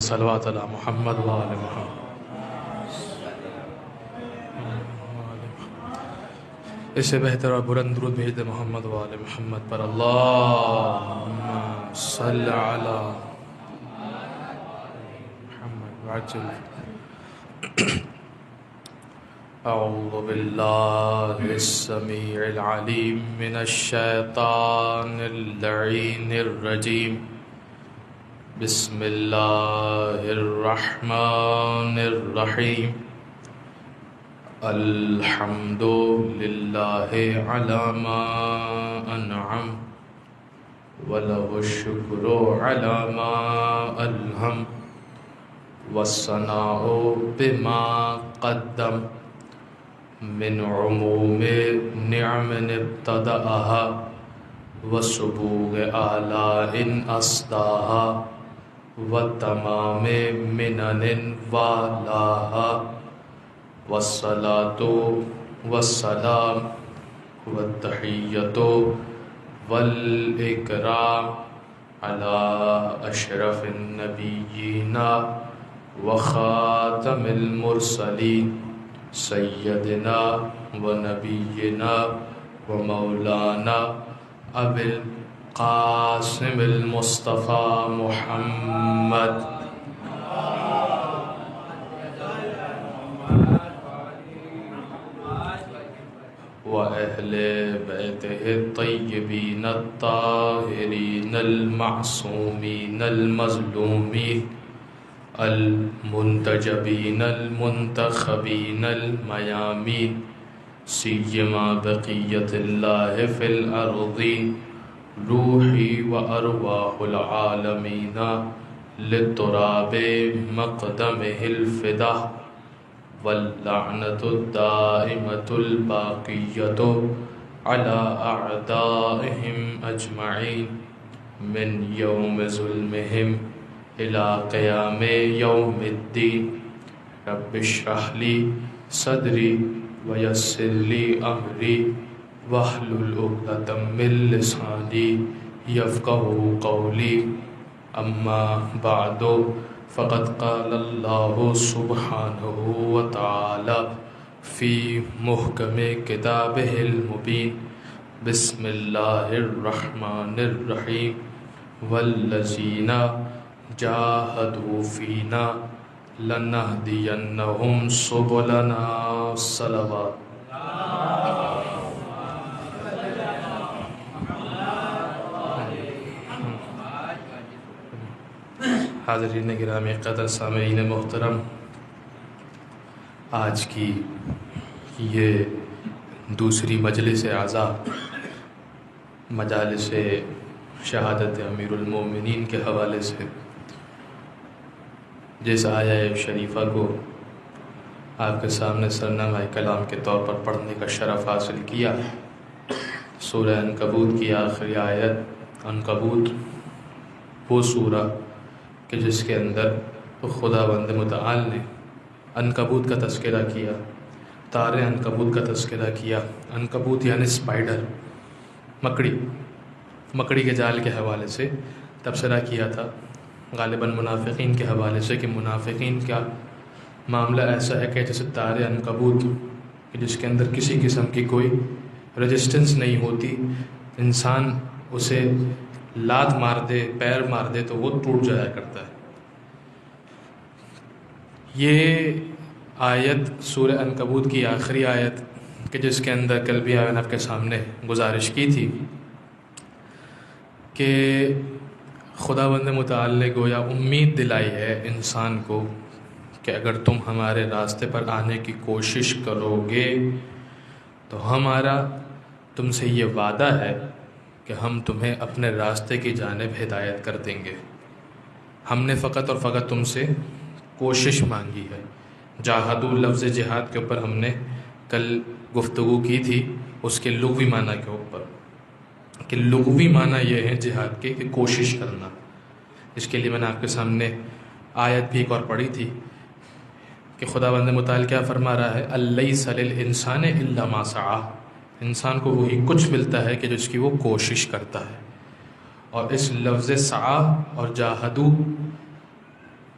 صلوات علی محمد و آل محمد. اس سے بہتر اور بلند درود بھیج دے محمد و آل محمد پر. اللہم صل علی محمد وعجل. اعوذ باللہ السمیع العلیم من الشیطان اللعین الرجیم. بسم اللہ الرحمن الرحیم. الحمد للہ علی ما انعم وله الشکر علی ما الہم والثناء بما قدم من عموم نعم ابتدأها وسبوغ آلاء أسداها وتمام منن والاها والصلاة والسلام والتحية والإكرام على أشرف النبيين وخاتم المرسلين سيدنا ونبينا ومولانا أبي القاسم المصطفى محمد وأهل بيته الطيبين الطاهرين المعصومين المظلومين المنتجبين المنتخبين الميامين سيما بقية الله في الأرضين روحي وأرواح العالمين للتراب مقدمه الفداء واللعنة الدائمة الباقية على أعدائهم أجمعين من يوم ظلمهم إلى قيام يوم الدين. رب اشرح لي صدري ويسر لي أمري واحلل عقدة من لساني يفقهوا قولي. أما بعد فقد قال الله سبحانه وتعالى في محكم كتابه المبين. بسم الله الرحمن الرحيم. والذين جاهدوا فينا لنهدينهم سبلنا. صلوات. حاضرین گرامی قدر، سامعین محترم، آج کی یہ دوسری مجلس اعزاء مجالس شہادت امیر المومنین کے حوالے سے جس آیہ شریفہ کو آپ کے سامنے سرنامہ کلام کے طور پر پڑھنے کا شرف حاصل کیا، سورہ عنکبوت کی آخری آیت. عنکبوت وہ سورہ کہ جس کے اندر خداوند متعال نے عنکبوت کا تذکرہ کیا، تار عنکبوت کا تذکرہ کیا. عنکبوت یعنی اسپائڈر، مکڑی کے جال کے حوالے سے تبصرہ کیا تھا، غالباً منافقین کے حوالے سے، کہ منافقین کا معاملہ ایسا ہے کہ جیسے تار عنکبوت کہ جس کے اندر کسی قسم کی کوئی رجسٹنس نہیں ہوتی، انسان اسے لات مار دے، پیر مار دے تو وہ ٹوٹ جایا کرتا ہے. یہ آیت سورہ عنکبوت کی آخری آیت کہ جس کے اندر کل بھی میں نے آپ کے سامنے گزارش کی تھی کہ خداوند متعال نے گویا امید دلائی ہے انسان کو کہ اگر تم ہمارے راستے پر آنے کی کوشش کرو گے تو ہمارا تم سے یہ وعدہ ہے کہ ہم تمہیں اپنے راستے کی جانب ہدایت کر دیں گے. ہم نے فقط اور فقط تم سے کوشش مانگی ہے. جاہدو لفظ جہاد کے اوپر ہم نے کل گفتگو کی تھی، اس کے لغوی معنی کے اوپر، کہ لغوی معنی یہ ہے جہاد کے کہ کوشش کرنا. اس کے لیے میں نے آپ کے سامنے آیت بھی ایک اور پڑھی تھی کہ خداوند متعال کیا فرما رہا ہے، الیس للانسان الا ما سعی. انسان کو وہی کچھ ملتا ہے کہ جس کی وہ کوشش کرتا ہے. اور اس لفظ سعی اور جاہدو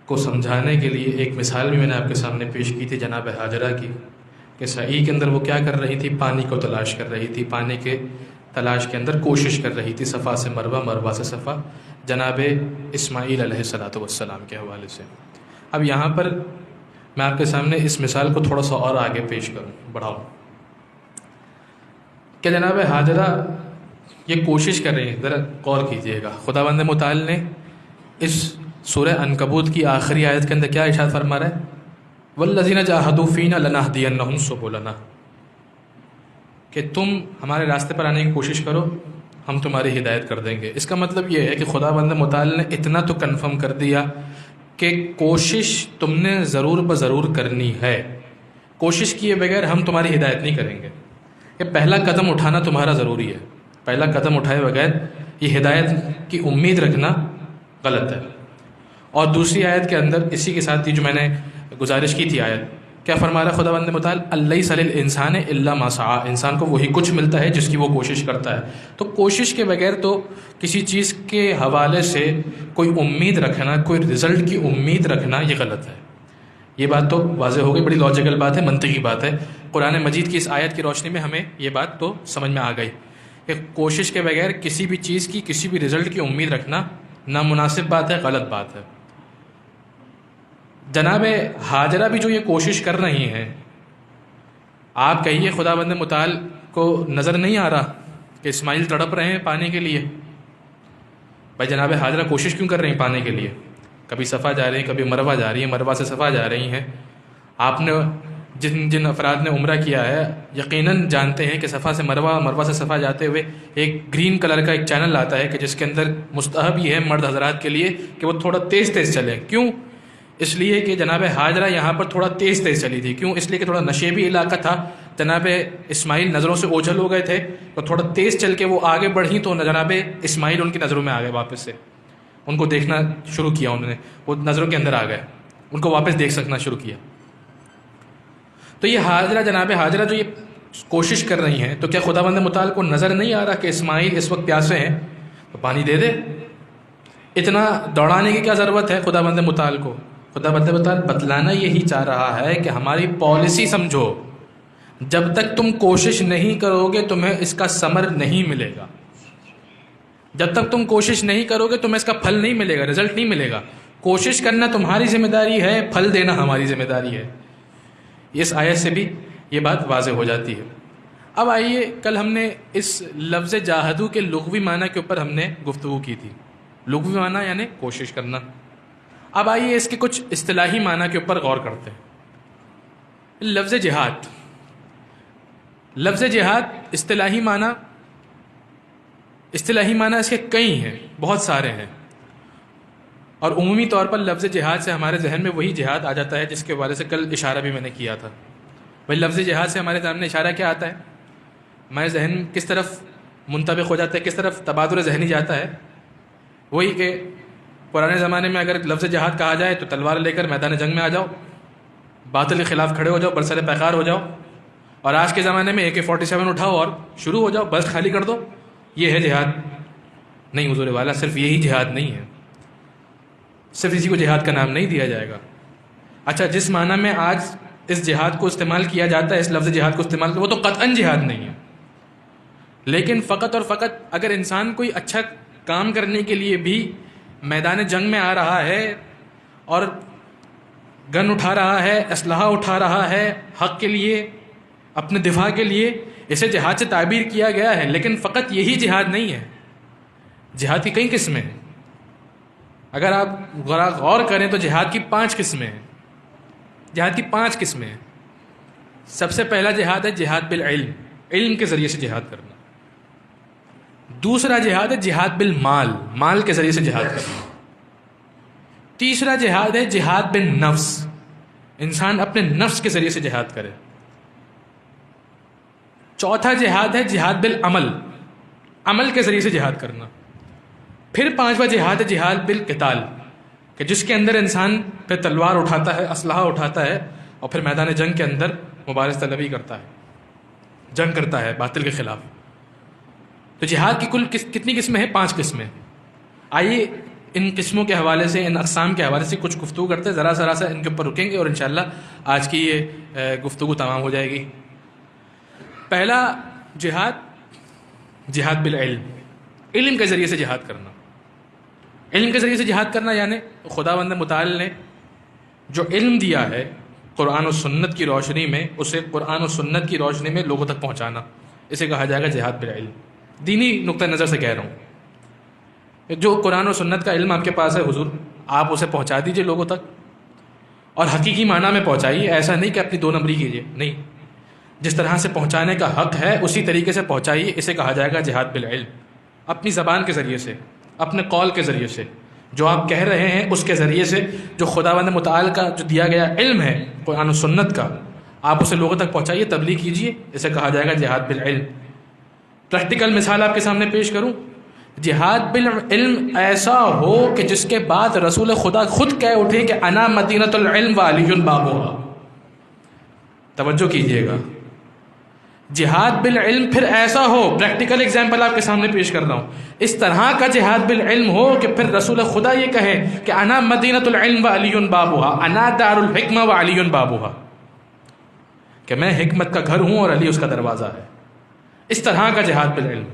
کو سمجھانے کے لیے ایک مثال بھی میں نے آپ کے سامنے پیش کی تھی جناب ہاجرہ کی، کہ سعی کے اندر وہ کیا کر رہی تھی؟ پانی کو تلاش کر رہی تھی، پانی کے تلاش کے اندر کوشش کر رہی تھی، صفا سے مروہ، مروہ سے صفا، جناب اسماعیل علیہ السلام کے حوالے سے۔ اب یہاں پر میں آپ کے سامنے اس مثال کو تھوڑا سا اور آگے پیش کروں، بڑھاؤں، کہ جناب ہاجرہ یہ کوشش کر رہی ہیں، ذرا غور کیجئے گا، خداوند متعال نے اس سورہ عنکبوت کی آخری آیت کے اندر کیا ارشاد فرما رہا ہے؟ وَالَّذِينَ جَاهَدُوا فِينَا لَنَهْدِيَنَّهُمْ سُبُلَنَا، کہ تم ہمارے راستے پر آنے کی کوشش کرو، ہم تمہاری ہدایت کر دیں گے۔ اس کا مطلب یہ ہے کہ خداوند متعال نے اتنا تو کنفرم کر دیا کہ کوشش تم نے ضرور بضرور کرنی ہے، کوشش کیے بغیر ہم تمہاری ہدایت نہیں کریں گے۔ یہ پہلا قدم اٹھانا تمہارا ضروری ہے، پہلا قدم اٹھائے بغیر یہ ہدایت کی امید رکھنا غلط ہے۔ اور دوسری آیت کے اندر اسی کے ساتھ ہی جو میں نے گزارش کی تھی آیت، کیا فرما رہا ہے خداوند متعال؟ الیس للانسان الا ما سعی، انسان کو وہی کچھ ملتا ہے جس کی وہ کوشش کرتا ہے۔ تو کوشش کے بغیر تو کسی چیز کے حوالے سے کوئی امید رکھنا، کوئی رزلٹ کی امید رکھنا، یہ غلط ہے۔ یہ بات تو واضح ہو گئی، بڑی لاجیکل بات ہے، منطقی بات ہے۔ قرآن مجید کی اس آیت کی روشنی میں ہمیں یہ بات تو سمجھ میں آ گئی کہ کوشش کے بغیر کسی بھی چیز کی، کسی بھی رزلٹ کی امید رکھنا نامناسب بات ہے، غلط بات ہے۔ جناب ہاجرہ بھی جو یہ کوشش کر رہی ہیں، آپ کہیے خداوند متعال کو نظر نہیں آ رہا کہ اسماعیل تڑپ رہے ہیں پانی کے لیے؟ بھائی جناب ہاجرہ کوشش کیوں کر رہی ہیں پانی کے لیے؟ کبھی صفا جا رہی ہیں، کبھی مروہ جا رہی ہیں، مروہ سے صفا جا رہی ہیں۔ آپ نے جن افراد نے عمرہ کیا ہے یقیناً جانتے ہیں کہ صفا سے مروہ، مروہ سے صفا جاتے ہوئے ایک گرین کلر کا ایک چینل آتا ہے کہ جس کے اندر مستحب یہ ہے مرد حضرات کے لیے کہ وہ تھوڑا تیز تیز چلیں۔ کیوں؟ اس لیے کہ جناب ہاجرہ یہاں پر تھوڑا تیز تیز چلی تھی۔ کیوں؟ اس لیے کہ تھوڑا نشیبی علاقہ تھا، جناب اسماعیل نظروں سے اوجھل ہو گئے تھے، تو تھوڑا تیز چل کے وہ آگے بڑھیں تو جناب اسماعیل ان کی نظروں میں آ گئے، واپس سے ان کو دیکھنا شروع کیا، انہوں نے وہ نظروں کے اندر آ گئے، ان کو واپس دیکھ سکنا شروع کیا۔ تو یہ ہاجرہ، جناب ہاجرہ جو یہ کوشش کر رہی ہیں، تو کیا خداوند متعال کو نظر نہیں آ رہا کہ اسماعیل اس وقت پیاسے ہیں؟ تو پانی دے دے، اتنا دوڑانے کی کیا ضرورت ہے خداوند متعال کو؟ خداوند متعال بتلانا یہی چاہ رہا ہے کہ ہماری پالیسی سمجھو، جب تک تم کوشش نہیں کرو گے تمہیں اس کا ثمر نہیں ملے گا، جب تک تم کوشش نہیں کرو گے تمہیں اس کا پھل نہیں ملے گا، رزلٹ نہیں ملے گا۔ کوشش کرنا تمہاری ذمہ داری ہے، پھل دینا ہماری ذمہ داری ہے۔ اس آیت سے بھی یہ بات واضح ہو جاتی ہے۔ اب آئیے، کل ہم نے اس لفظ جاہدو کے لغوی معنی کے اوپر ہم نے گفتگو کی تھی، لغوی معنی یعنی کوشش کرنا۔ اب آئیے اس کے کچھ اصطلاحی معنی کے اوپر غور کرتے ہیں۔ لفظ جہاد، لفظ جہاد اصطلاحی معنی اس کے کئی ہیں، بہت سارے ہیں، اور عمومی طور پر لفظ جہاد سے ہمارے ذہن میں وہی جہاد آ جاتا ہے جس کے بارے سے کل اشارہ بھی میں نے کیا تھا۔ بھائی لفظ جہاد سے ہمارے سامنے اشارہ کیا آتا ہے؟ ہمارے ذہن کس طرف منطبق ہو جاتا ہے، کس طرف تبادر ذہنی جاتا ہے؟ وہی کہ پرانے زمانے میں اگر لفظ جہاد کہا جائے تو تلوار لے کر میدان جنگ میں آ جاؤ، باطل کے خلاف کھڑے ہو جاؤ، برسر پیکار ہو جاؤ، اور آج کے زمانے میں AK-47 اٹھاؤ اور شروع ہو جاؤ، بس خالی کر دو، یہ ہے جہاد؟ نہیں حضور والا، صرف یہی جہاد نہیں ہے، صرف اسی کو جہاد کا نام نہیں دیا جائے گا۔ اچھا، جس معنی میں آج اس جہاد کو استعمال کیا جاتا ہے، اس لفظ جہاد کو استعمال وہ تو قطعاً جہاد نہیں ہے، لیکن فقط اور فقط اگر انسان کوئی اچھا کام کرنے کے لیے بھی میدان جنگ میں آ رہا ہے اور گن اٹھا رہا ہے، اسلحہ اٹھا رہا ہے حق کے لیے، اپنے دفاع کے لیے، اسے جہاد سے تعبیر کیا گیا ہے، لیکن فقط یہی جہاد نہیں ہے۔ جہاد کی کئی قسمیں ہیں، اگر آپ غور کریں تو جہاد کی 5 قسمیں ہیں، جہاد کی 5 قسمیں ہیں۔ سب سے پہلا جہاد ہے جہاد بالعلم، علم کے ذریعے سے جہاد کرنا۔ دوسرا جہاد ہے جہاد بالمال، مال کے ذریعے سے جہاد کرنا۔ تیسرا جہاد ہے جہاد بالنفس، انسان اپنے نفس کے ذریعے سے جہاد کرے۔ چوتھا جہاد ہے جہاد بالعمل، عمل کے ذریعے سے جہاد کرنا۔ پھر 5واں جہاد ہے جہاد بالقتال، کہ جس کے اندر انسان پہ تلوار اٹھاتا ہے، اسلحہ اٹھاتا ہے، اور پھر میدان جنگ کے اندر مبارز طلبی کرتا ہے، جنگ کرتا ہے باطل کے خلاف۔ تو جہاد کی کل کتنی قسمیں ہیں؟ 5 قسمیں۔ آئیے ان قسموں کے حوالے سے، ان اقسام کے حوالے سے کچھ گفتگو کرتے ہیں، ذرا سا ان کے اوپر رکیں گے اور انشاءاللہ آج کی یہ گفتگو تمام ہو جائے گی۔ پہلا جہاد بالعلم، علم کے ذریعے سے جہاد کرنا۔ علم کے ذریعے سے جہاد کرنا یعنی خداوند متعال نے جو علم دیا ہے قرآن و سنت کی روشنی میں، اسے قرآن و سنت کی روشنی میں لوگوں تک پہنچانا، اسے کہا جائے گا جہاد بالعلم۔ دینی نقطہ نظر سے کہہ رہا ہوں، جو قرآن و سنت کا علم آپ کے پاس ہے حضور، آپ اسے پہنچا دیجئے لوگوں تک، اور حقیقی معنی میں پہنچائیے، ایسا نہیں کہ اپنی دو نمبری کیجیے، نہیں، جس طرح سے پہنچانے کا حق ہے اسی طریقے سے پہنچائیے، اسے کہا جائے گا جہاد بالعلم۔ اپنی زبان کے ذریعے سے، اپنے قول کے ذریعے سے، جو آپ کہہ رہے ہیں اس کے ذریعے سے، جو خداوند متعال کا جو دیا گیا علم ہے قرآن و سنت کا، آپ اسے لوگوں تک پہنچائیے، تبلیغ کیجیے، اسے کہا جائے گا جہاد بالعلم۔ پریکٹیکل مثال آپ کے سامنے پیش کروں، جہاد بالعلم ایسا ہو کہ جس کے بعد رسول خدا خود کہہ اٹھے کہ انا مدینۃ العلم وعلی بابھا۔ توجہ کیجیے گا، جہاد بالعلم پھر ایسا ہو، پریکٹیکل اگزامپل آپ کے سامنے پیش کر رہا ہوں، اس طرح کا جہاد بالعلم ہو کہ پھر رسول خدا یہ کہے کہ انا مدینۃ العلم وعلی بابھا، انا دار الحکمہ وعلی بابھا، کہ میں حکمت کا گھر ہوں اور علی اس کا دروازہ ہے۔ اس طرح کا جہاد بالعلم۔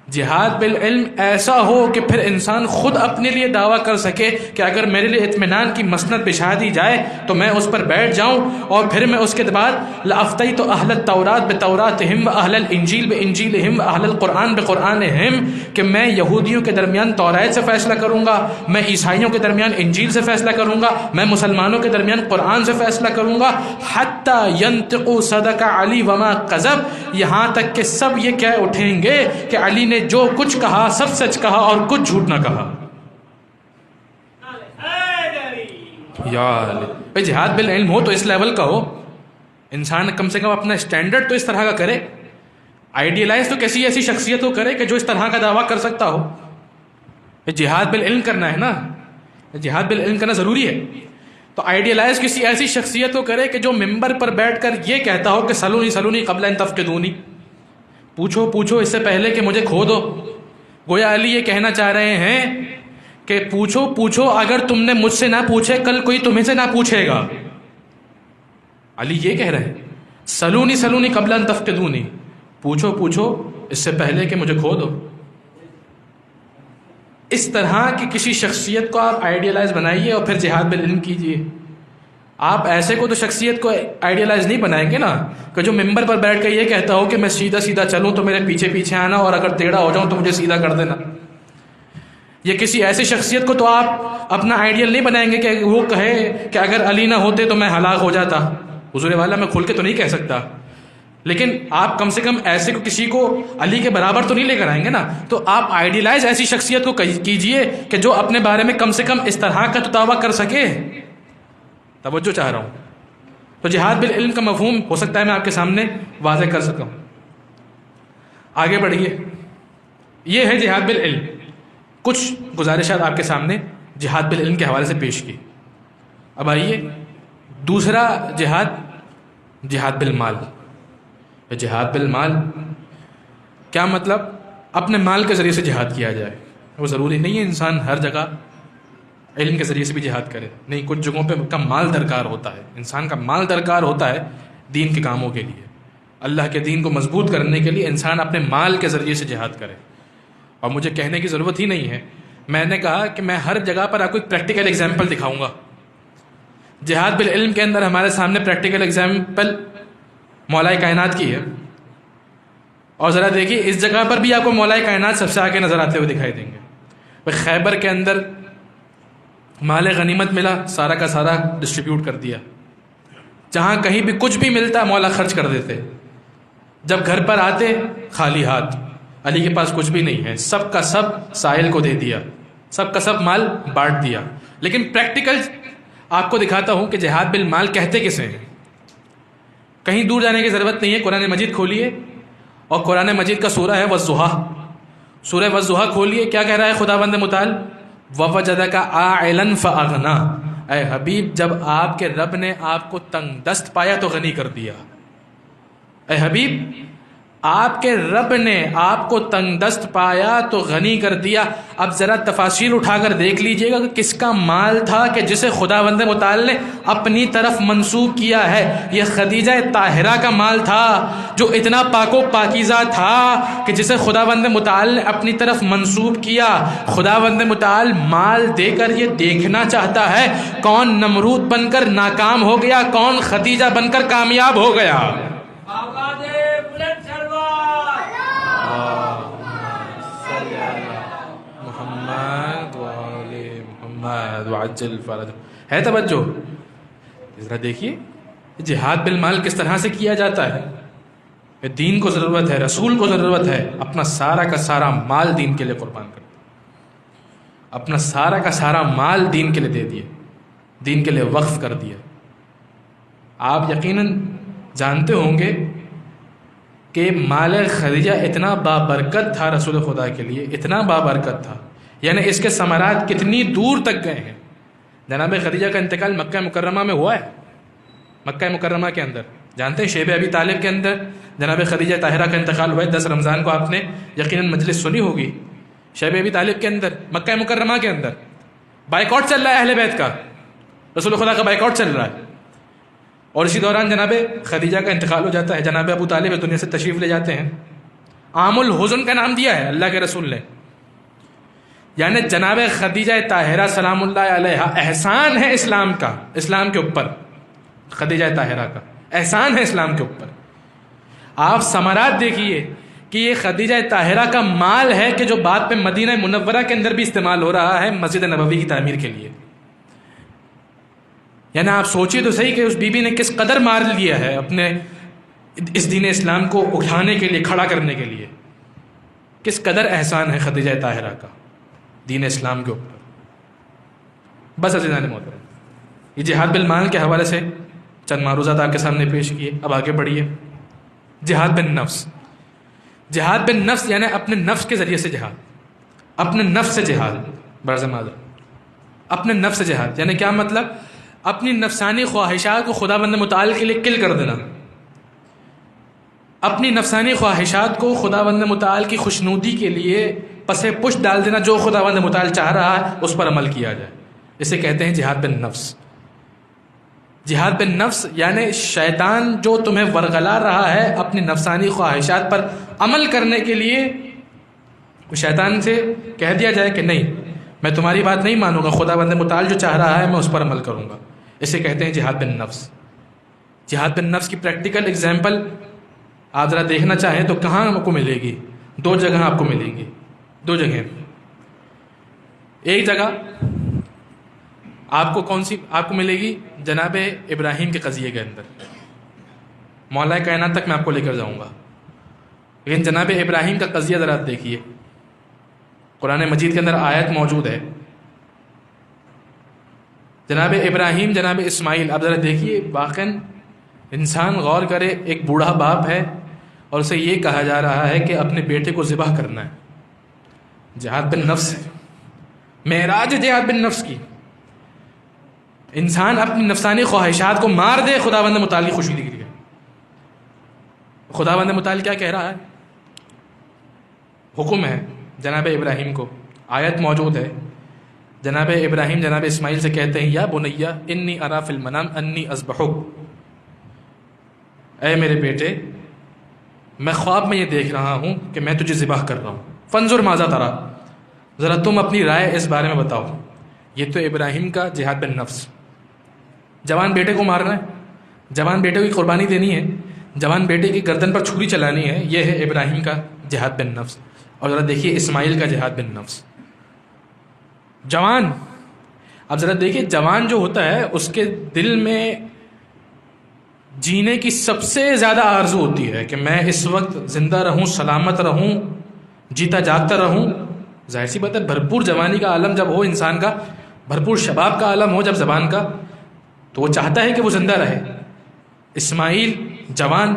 جہاد بالعلم ایسا ہو کہ پھر انسان خود اپنے لیے دعویٰ کر سکے کہ اگر میرے لیے اطمینان کی مسند بچھا دی جائے تو میں اس پر بیٹھ جاؤں، اور پھر میں اس کے بعد لأفتیت اہل التوراۃ بتوراتہم واہل الانجیل بانجیلہم واہل القرآن بقرآنہم، کہ میں یہودیوں کے درمیان توریت سے فیصلہ کروں گا، میں عیسائیوں کے درمیان انجیل سے فیصلہ کروں گا، میں مسلمانوں کے درمیان قرآن سے فیصلہ کروں گا، حتی ینطقوا صدق علی وما کذب، یہاں تک کہ سب یہ کہہ اٹھیں گے کہ علی نے جو کچھ کہا سب سچ کہا اور کچھ جھوٹ نہ کہا۔ یار بھائی جہاد بالعلم ہو تو اس لیول کا ہو، انسان کم سے کم اپنا اسٹینڈرڈ تو اس طرح کا کرے، آئیڈیلائز تو کیسی ایسی شخصیت کو کرے کہ جو اس طرح کا دعویٰ کر سکتا ہو۔ جہاد بالعلم کرنا ہے نا، جہاد بالعلم کرنا ضروری ہے، تو آئیڈیلائز کسی ایسی شخصیت کو کرے کہ جو ممبر پر بیٹھ کر یہ کہتا ہو کہ سلونی قبل ان تفقدونی، پوچھو اس سے پہلے کہ مجھے کھو دو۔ گویا علی یہ کہنا چاہ رہے ہیں کہ پوچھو اگر تم نے مجھ سے نہ پوچھے کل کوئی تمہیں سے نہ پوچھے گا۔ علی یہ کہہ رہے ہیں سلونی قبل ان تفقدونی، پوچھو اس سے پہلے کہ مجھے کھو دو۔ اس طرح کی کسی شخصیت کو آپ آئیڈیلائز بنائیے اور پھر جہاد بالعلم کیجیے۔ آپ ایسے کو تو شخصیت کو آئیڈیلائز نہیں بنائیں گے نا کہ جو ممبر پر بیٹھ کے یہ کہتا ہو کہ میں سیدھا چلوں تو میرے پیچھے آنا، اور اگر ٹیڑھا ہو جاؤں تو مجھے سیدھا کر دینا۔ یہ کسی ایسی شخصیت کو تو آپ اپنا آئیڈیل نہیں بنائیں گے کہ وہ کہے کہ اگر علی نہ ہوتے تو میں ہلاک ہو جاتا۔ حضور والا میں کھل کے تو نہیں کہہ سکتا، لیکن آپ کم سے کم ایسے کو کسی کو علی کے برابر تو نہیں لے کر آئیں گے نا، تو آپ آئیڈیلائز ایسی شخصیت کو کیجئے کہ جو اپنے بارے میں کم سے کم اس طرح کا تو دعویٰ کر سکے۔ توجہ چاہ رہا ہوں، تو جہاد بالعلم کا مفہوم ہو سکتا ہے میں آپ کے سامنے واضح کر سکوں۔ آگے بڑھیے، یہ ہے جہاد بالعلم، کچھ گزارشات آپ کے سامنے جہاد بالعلم کے حوالے سے پیش کی۔ اب آئیے دوسرا جہاد بالمال۔ جہاد بالمال کیا مطلب؟ اپنے مال کے ذریعے سے جہاد کیا جائے۔ وہ ضروری نہیں ہے انسان ہر جگہ علم کے ذریعے سے بھی جہاد کرے، نہیں، کچھ جگہوں پہ کا مال درکار ہوتا ہے، انسان کا مال درکار ہوتا ہے دین کے کاموں کے لیے، اللہ کے دین کو مضبوط کرنے کے لیے انسان اپنے مال کے ذریعے سے جہاد کرے۔ اور مجھے کہنے کی ضرورت ہی نہیں ہے، میں نے کہا کہ میں ہر جگہ پر آپ کو ایک پریکٹیکل ایگزامپل دکھاؤں گا۔ جہاد بالعلم کے اندر ہمارے سامنے پریکٹیکل ایگزامپل مولا کائنات کی ہے، اور ذرا دیکھیے اس جگہ پر بھی آپ کو مولا کائنات سب سے آگے نظر آتے ہوئے دکھائی دیں گے۔ خیبر کے اندر مال غنیمت ملا، سارا کا سارا ڈسٹریبیوٹ کر دیا، جہاں کہیں بھی کچھ بھی ملتا مولا خرچ کر دیتے، جب گھر پر آتے خالی ہاتھ، علی کے پاس کچھ بھی نہیں ہے، سب کا سب سائل کو دے دیا، سب کا سب مال بانٹ دیا۔ لیکن پریکٹیکل آپ کو دکھاتا ہوں کہ جہاد بالمال کہتے کسے ہیں۔ کہیں دور جانے کی ضرورت نہیں ہے، قرآن مجید کھولیے اور قرآن مجید کا سورہ ہے والضحیٰ، سورہ والضحیٰ کھولیے، کیا کہہ رہا ہے خداوند متعال؟ وَوَجَدَكَ عَائِلًا فَأَغْنَىٰ، اے حبیب جب آپ کے رب نے آپ کو تنگ دست پایا تو غنی کر دیا۔ اے حبیب آپ کے رب نے آپ کو تنگ دست پایا تو غنی کر دیا. اب ذرا تفاصیل اٹھا کر دیکھ لیجئے گا کہ کس کا مال تھا کہ جسے خداوند متعال نے اپنی طرف منسوب کیا ہے. یہ خدیجہ طاہرہ کا مال تھا جو اتنا پاک و پاکیزہ تھا کہ جسے خداوند متعال نے اپنی طرف منسوب کیا. خداوند متعال مال دے کر یہ دیکھنا چاہتا ہے کون نمرود بن کر ناکام ہو گیا، کون خدیجہ بن کر کامیاب ہو گیا. ہے توجہ؟ ذرا دیکھیے جہاد بالمال کس طرح سے کیا جاتا ہے. دین کو ضرورت ہے، رسول کو ضرورت ہے، اپنا سارا کا سارا مال دین کے لیے قربان کر دیا، اپنا سارا کا سارا مال دین کے لیے دے دیے، دین کے لیے وقف کر دیا. آپ یقیناً جانتے ہوں گے کہ مال خدیجہ اتنا بابرکت تھا رسول خدا کے لیے، اتنا بابرکت تھا، یعنی اس کے ثمرات کتنی دور تک گئے ہیں. جناب خدیجہ کا انتقال مکہ مکرمہ میں ہوا ہے. مکہ مکرمہ کے اندر جانتے ہیں شیب ابی طالب کے اندر جناب خدیجہ طاہرہ کا انتقال ہوا ہے. 10 رمضان کو آپ نے یقیناً مجلس سنی ہوگی. شیب ابی طالب کے اندر مکہ مکرمہ کے اندر بائیکاٹ چل رہا ہے اہل بیت کا، رسول خدا کا بائیکاٹ چل رہا ہے. اور اسی دوران جناب خدیجہ کا انتقال ہو جاتا ہے. جناب ابو طالب اس دنیا سے تشریف لے جاتے ہیں. عام الحزن کا نام دیا ہے اللہ کے رسول نے. یعنی جناب خدیجہ طاہرہ سلام اللہ علیہ احسان ہے اسلام کا، اسلام کے اوپر خدیجہ طاہرہ کا احسان ہے اسلام کے اوپر. آپ ثمرات دیکھیے کہ یہ خدیجہ طاہرہ کا مال ہے کہ جو بعد پہ مدینہ منورہ کے اندر بھی استعمال ہو رہا ہے مسجد نبوی کی تعمیر کے لیے. یعنی آپ سوچیے تو صحیح کہ اس بی بی نے کس قدر مار لیا ہے اپنے اس دین اسلام کو اٹھانے کے لیے، کھڑا کرنے کے لیے. کس قدر احسان ہے خدیجہ طاہرہ کا دین اسلام کے اوپر. بس عزیزان محترم، یہ جہاد بالمال کے حوالے سے چند معروضات آپ کے سامنے پیش کیے. اب آگے بڑھیے. جہاد بن نفس. جہاد بن نفس یعنی اپنے نفس کے ذریعے سے جہاد، اپنے نفس سے جہاد. برز معذرت، اپنے نفس سے جہاد یعنی کیا مطلب؟ اپنی نفسانی خواہشات کو خداوند متعال کے لیے کل کر دینا، اپنی نفسانی خواہشات کو خداوند متعال کی خوشنودی کے لیے پس پش ڈال دینا. جو خداوند متعال چاہ رہا ہے اس پر عمل کیا جائے، اسے کہتے ہیں جہاد بن نفس. جہاد بن نفس یعنی شیطان جو تمہیں ورغلا رہا ہے اپنی نفسانی خواہشات پر عمل کرنے کے لیے، شیطان سے کہہ دیا جائے کہ نہیں میں تمہاری بات نہیں مانوں گا، خداوند متعال جو چاہ رہا ہے میں اس پر عمل کروں گا. اسے کہتے ہیں جہاد بن نفس. جہاد بن نفس کی پریکٹیکل اگزامپل آپ ذرا دیکھنا چاہیں تو کہاں آپ کو ملے گی؟ 2 جگہ آپ کو ملیں گی. 2 جگہیں. ایک جگہ آپ کو کون سی آپ کو ملے گی؟ جناب ابراہیم کے قضیے کے اندر. مولا کائنات تک میں آپ کو لے کر جاؤں گا، لیکن جناب ابراہیم کا قضیہ ذرا دیکھیے. قرآن مجید کے اندر آیت موجود ہے. جناب ابراہیم، جناب اسماعیل. اب ذرا دیکھیے واقعاً انسان غور کرے، ایک بوڑھا باپ ہے اور اسے یہ کہا جا رہا ہے کہ اپنے بیٹے کو ذبح کرنا ہے. جہاد بن نفس ہے، معراج جہاد بن نفس کی. انسان اپنی نفسانی خواہشات کو مار دے خداوند متعال کی خوشی کے لیے. خداوند متعال کیا کہہ رہا ہے؟ حکم ہے جناب ابراہیم کو. آیت موجود ہے. جناب ابراہیم جناب اسماعیل سے کہتے ہیں یا بنیا انی ارا فی المنام انی اذبحک، اے میرے بیٹے میں خواب میں یہ دیکھ رہا ہوں کہ میں تجھے ذبح کر رہا ہوں. فانظر ماذا ترى، ذرا تم اپنی رائے اس بارے میں بتاؤ. یہ تو ابراہیم کا جہاد بن نفس. جوان بیٹے کو مارنا ہے، جوان بیٹے کی قربانی دینی ہے، جوان بیٹے کی گردن پر چھری چلانی ہے. یہ ہے ابراہیم کا جہاد بن نفس. اور ذرا دیکھیے اسماعیل کا جہاد بن نفس. جوان، اب ذرا دیکھیے جوان جو ہوتا ہے اس کے دل میں جینے کی سب سے زیادہ آرزو ہوتی ہے کہ میں اس وقت زندہ رہوں، سلامت رہوں، جیتا جاگتا رہوں. ظاہر سی بات ہے بھرپور جوانی کا عالم جب ہو انسان کا، بھرپور شباب کا عالم ہو جب زبان کا، تو وہ چاہتا ہے کہ وہ زندہ رہے. اسماعیل جوان،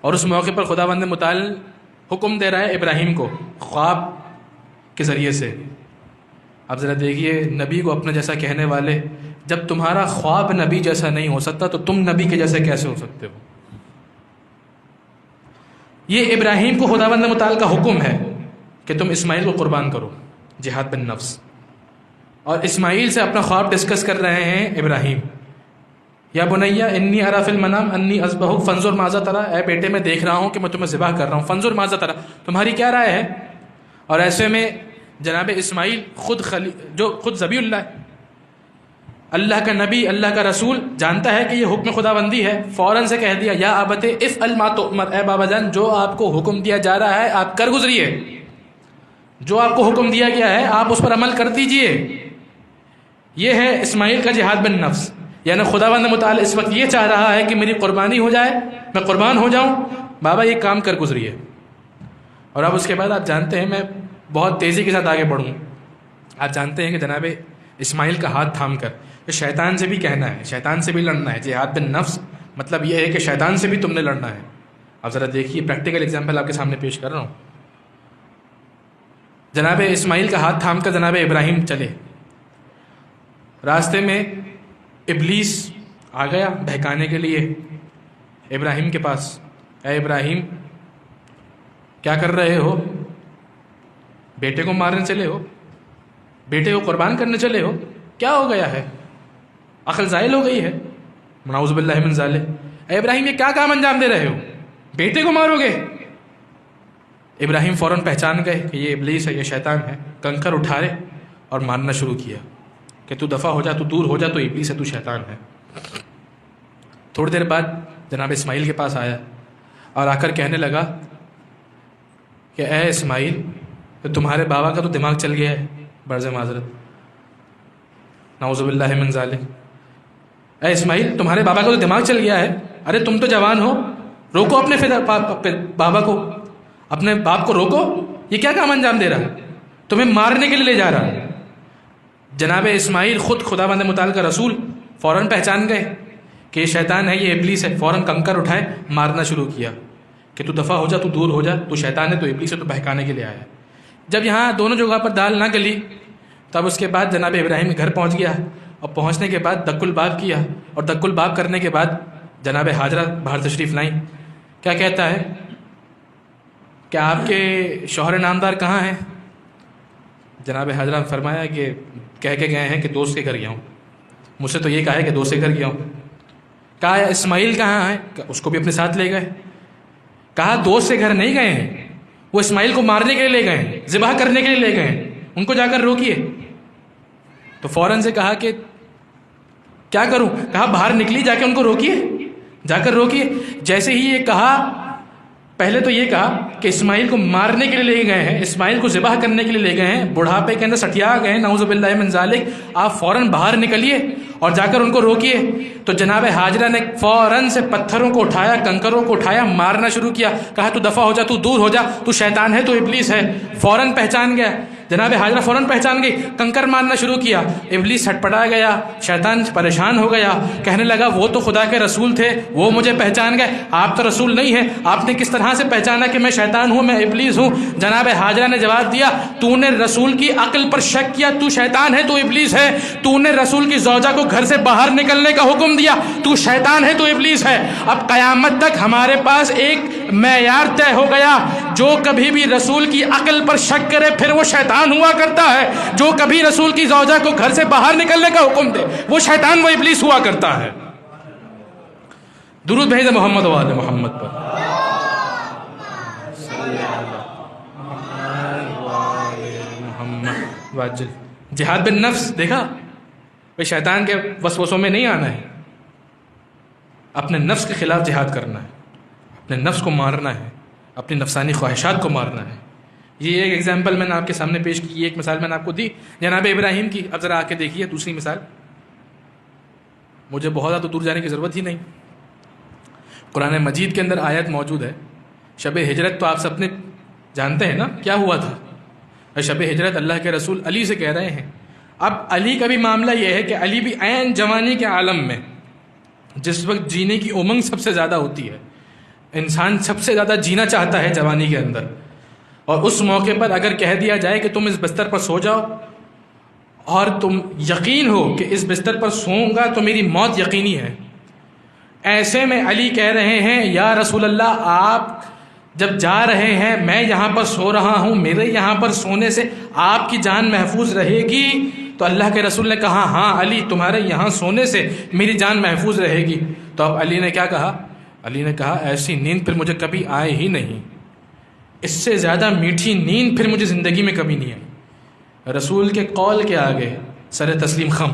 اور اس موقع پر خداوند متعال حکم دے رہا ہے ابراہیم کو خواب کے ذریعے سے. اب ذرا دیکھیے نبی کو اپنے جیسا کہنے والے، جب تمہارا خواب نبی جیسا نہیں ہو سکتا تو تم نبی کے جیسے کیسے ہو سکتے ہو؟ یہ ابراہیم کو خداوند متعال کا حکم ہے کہ تم اسماعیل کو قربان کرو، جہاد بن نفس. اور اسماعیل سے اپنا خواب ڈسکس کر رہے ہیں ابراہیم. یا بنیا انی اری فی المنام انی اذبحک فانظر ماذا تری، اے بیٹے میں دیکھ رہا ہوں کہ میں تمہیں ذبح کر رہا ہوں، فانظر ماذا تری، تمہاری کیا رائے ہے. اور ایسے میں جناب اسماعیل جو خود ذبیح اللہ ہے، اللہ کا نبی، اللہ کا رسول، جانتا ہے کہ یہ حکم خداوندی ہے، فوراً سے کہہ دیا یا ابت افعل ما تؤمر، اے بابا جان جو آپ کو حکم دیا جا رہا ہے آپ کر گزریے، جو آپ کو حکم دیا گیا ہے آپ اس پر عمل کر دیجئے. یہ ہے اسماعیل کا جہاد بن نفس. یعنی خداوند متعال اس وقت یہ چاہ رہا ہے کہ میری قربانی ہو جائے، میں قربان ہو جاؤں، بابا یہ کام کر گزریے. اور اب اس کے بعد آپ جانتے ہیں، میں بہت تیزی کے ساتھ آگے بڑھوں. آپ جانتے ہیں کہ جناب اسماعیل کا ہاتھ تھام کر شیطان سے بھی کہنا ہے، شیطان سے بھی لڑنا ہے. جہاد بن نفس مطلب یہ ہے کہ شیطان سے بھی تم نے لڑنا ہے. اب ذرا دیکھیے، پریکٹیکل ایگزامپل آپ کے سامنے پیش کر رہا ہوں. جناب اسماعیل کا ہاتھ تھام کر جناب ابراہیم چلے. راستے میں ابلیس آ گیا بہکانے کے لیے ابراہیم کے پاس. اے ابراہیم کیا کر رہے ہو؟ بیٹے کو مارنے چلے ہو؟ بیٹے کو قربان کرنے چلے ہو؟ کیا ہو گیا ہے؟ عقل زائل ہو گئی ہے؟ نعوذ باللہ من ذالک. اے ابراہیم یہ کیا کام انجام دے رہے ہو؟ بیٹے کو مارو گے؟ ابراہیم فوراً پہچان گئے کہ یہ ابلیس ہے، یہ شیطان ہے. کنکر اٹھائے اور مارنا شروع کیا کہ تو دفع ہو جا، تو دور ہو جا، تو ابلیس ہے، تو شیطان ہے. تھوڑی دیر بعد جناب اسماعیل کے پاس آیا اور آ کر کہنے لگا کہ اے اسماعیل تمہارے بابا کا تو دماغ چل گیا ہے، برز معذرت، نعوذ باللہ من ذالک. اے اسماعیل تمہارے بابا کا تو دماغ چل گیا ہے، ارے تم تو جوان ہو، روکو اپنے بابا کو، اپنے باپ کو روکو. یہ کیا کام انجام دے رہا ہے؟ تمہیں مارنے کے لیے لے جا رہا ہے. جناب اسماعیل خود خداوند متعال کا رسول فوراً پہچان گئے کہ یہ شیطان ہے، یہ ابلیس ہے. فوراً کنکر اٹھائے، مارنا شروع کیا کہ تو دفع ہو جا، تو دور ہو جا، تو شیطان ہے، تو ابلیس ہے، تو بہکانے کے لیے آیا ہے. جب یہاں دونوں جگہ پر دال نہ گلی تب اس کے بعد جناب ابراہیم کے گھر پہنچ گیا اور پہنچنے کے بعد دک الباب کیا. اور دک الباب کرنے کے بعد جناب حاجرہ باہر تشریف لائیں. کیا کہتا ہے کہ آپ کے شوہر نامدار کہاں ہیں؟ جناب حاجرہ نے فرمایا کہ کہہ کے گئے ہیں کہ دوست کے گھر گیا ہوں. مجھ سے تو یہ کہا ہے کہ دوست کے گھر گیا ہوں. کہا اسماعیل کہاں ہے؟ اس کو بھی اپنے ساتھ لے گئے. کہا دوست کے گھر نہیں گئے ہیں، وہ اسماعیل کو مارنے کے لیے لے گئے ہیں، ذبح کرنے کے لیے لے گئے ہیں، ان کو جا کر روکیے. تو فوراً سے کہا کہ کیا کروں؟ کہا باہر نکلی، جا کے ان کو روکیے، جا کر روکیے. جیسے ہی یہ کہا، پہلے تو یہ کہا کہ اسماعیل کو مارنے کے لیے لے گئے ہیں، اسماعیل کو ذبح کرنے کے لیے لے گئے ہیں، بڑھاپے کے اندر سٹیا گئے ہیں، نعوذ باللہ من ذالک. آپ فوراً باہر نکلیے اور جا کر ان کو روکیے. تو جناب حاجرہ نے فوراً سے پتھروں کو اٹھایا، کنکروں کو اٹھایا، مارنا شروع کیا. کہا تو دفع ہو جا، تو دور ہو جا، تو شیطان ہے، تو ابلیس ہے. فوراً پہچان گیا جناب حاجرہ، فوراً پہچان گئی، کنکر مارنا شروع کیا. ابلیس ہٹپٹا گیا، شیطان پریشان ہو گیا، کہنے لگا وہ تو خدا کے رسول تھے، وہ مجھے پہچان گئے، آپ تو رسول نہیں ہیں، آپ نے کس طرح سے پہچانا کہ میں شیطان ہوں، میں ابلیس ہوں؟ جناب حاجرہ نے جواب دیا تو نے رسول کی عقل پر شک کیا، تو شیطان ہے، تو ابلیس ہے. تو نے رسول کی زوجہ کو گھر سے باہر نکلنے کا حکم دیا، تو شیطان ہے، تو ابلیس ہے. اب قیامت تک ہمارے پاس ایک معیار طے ہو گیا، جو کبھی بھی رسول کی عقل پر شک کرے پھر وہ شیطان ہوا کرتا ہے، جو کبھی رسول کی زوجہ کو گھر سے باہر نکلنے کا حکم دے وہ شیطان، وہ ابلیس ہوا کرتا ہے. درود بھیجے محمد و آل محمد پر. جہاد بن نفس دیکھا، بھائی شیطان کے وسوسوں میں نہیں آنا ہے، اپنے نفس کے خلاف جہاد کرنا ہے، اپنے نفس کو مارنا ہے، اپنی نفسانی خواہشات کو مارنا ہے. یہ ایک ایگزامپل میں نے آپ کے سامنے پیش کی، یہ ایک مثال میں نے آپ کو دی جناب ابراہیم کی. اب ذرا آ کے دیکھیے دوسری مثال. مجھے بہت زیادہ دور جانے کی ضرورت ہی نہیں، قرآن مجید کے اندر آیت موجود ہے. شب ہجرت تو آپ سب نے جانتے ہیں نا کیا ہوا تھا. شب ہجرت اللہ کے رسول علی سے کہہ رہے ہیں. اب علی کا بھی معاملہ یہ ہے کہ علی بھی عین جوانی کے عالم میں، جس وقت جینے کی امنگ سب سے زیادہ ہوتی ہے، انسان سب سے زیادہ جینا چاہتا ہے جوانی کے اندر، اور اس موقع پر اگر کہہ دیا جائے کہ تم اس بستر پر سو جاؤ اور تم یقین ہو کہ اس بستر پر سوؤں گا تو میری موت یقینی ہے، ایسے میں علی کہہ رہے ہیں یا رسول اللہ آپ جب جا رہے ہیں، میں یہاں پر سو رہا ہوں، میرے یہاں پر سونے سے آپ کی جان محفوظ رہے گی؟ تو اللہ کے رسول نے کہا ہاں علی، تمہارے یہاں سونے سے میری جان محفوظ رہے گی۔ تو اب علی نے کیا کہا؟ علی نے کہا ایسی نیند پھر مجھے کبھی آئے ہی نہیں، اس سے زیادہ میٹھی نیند پھر مجھے زندگی میں کبھی نہیں آئی۔ رسول کے قول کے آگے سر تسلیم خم۔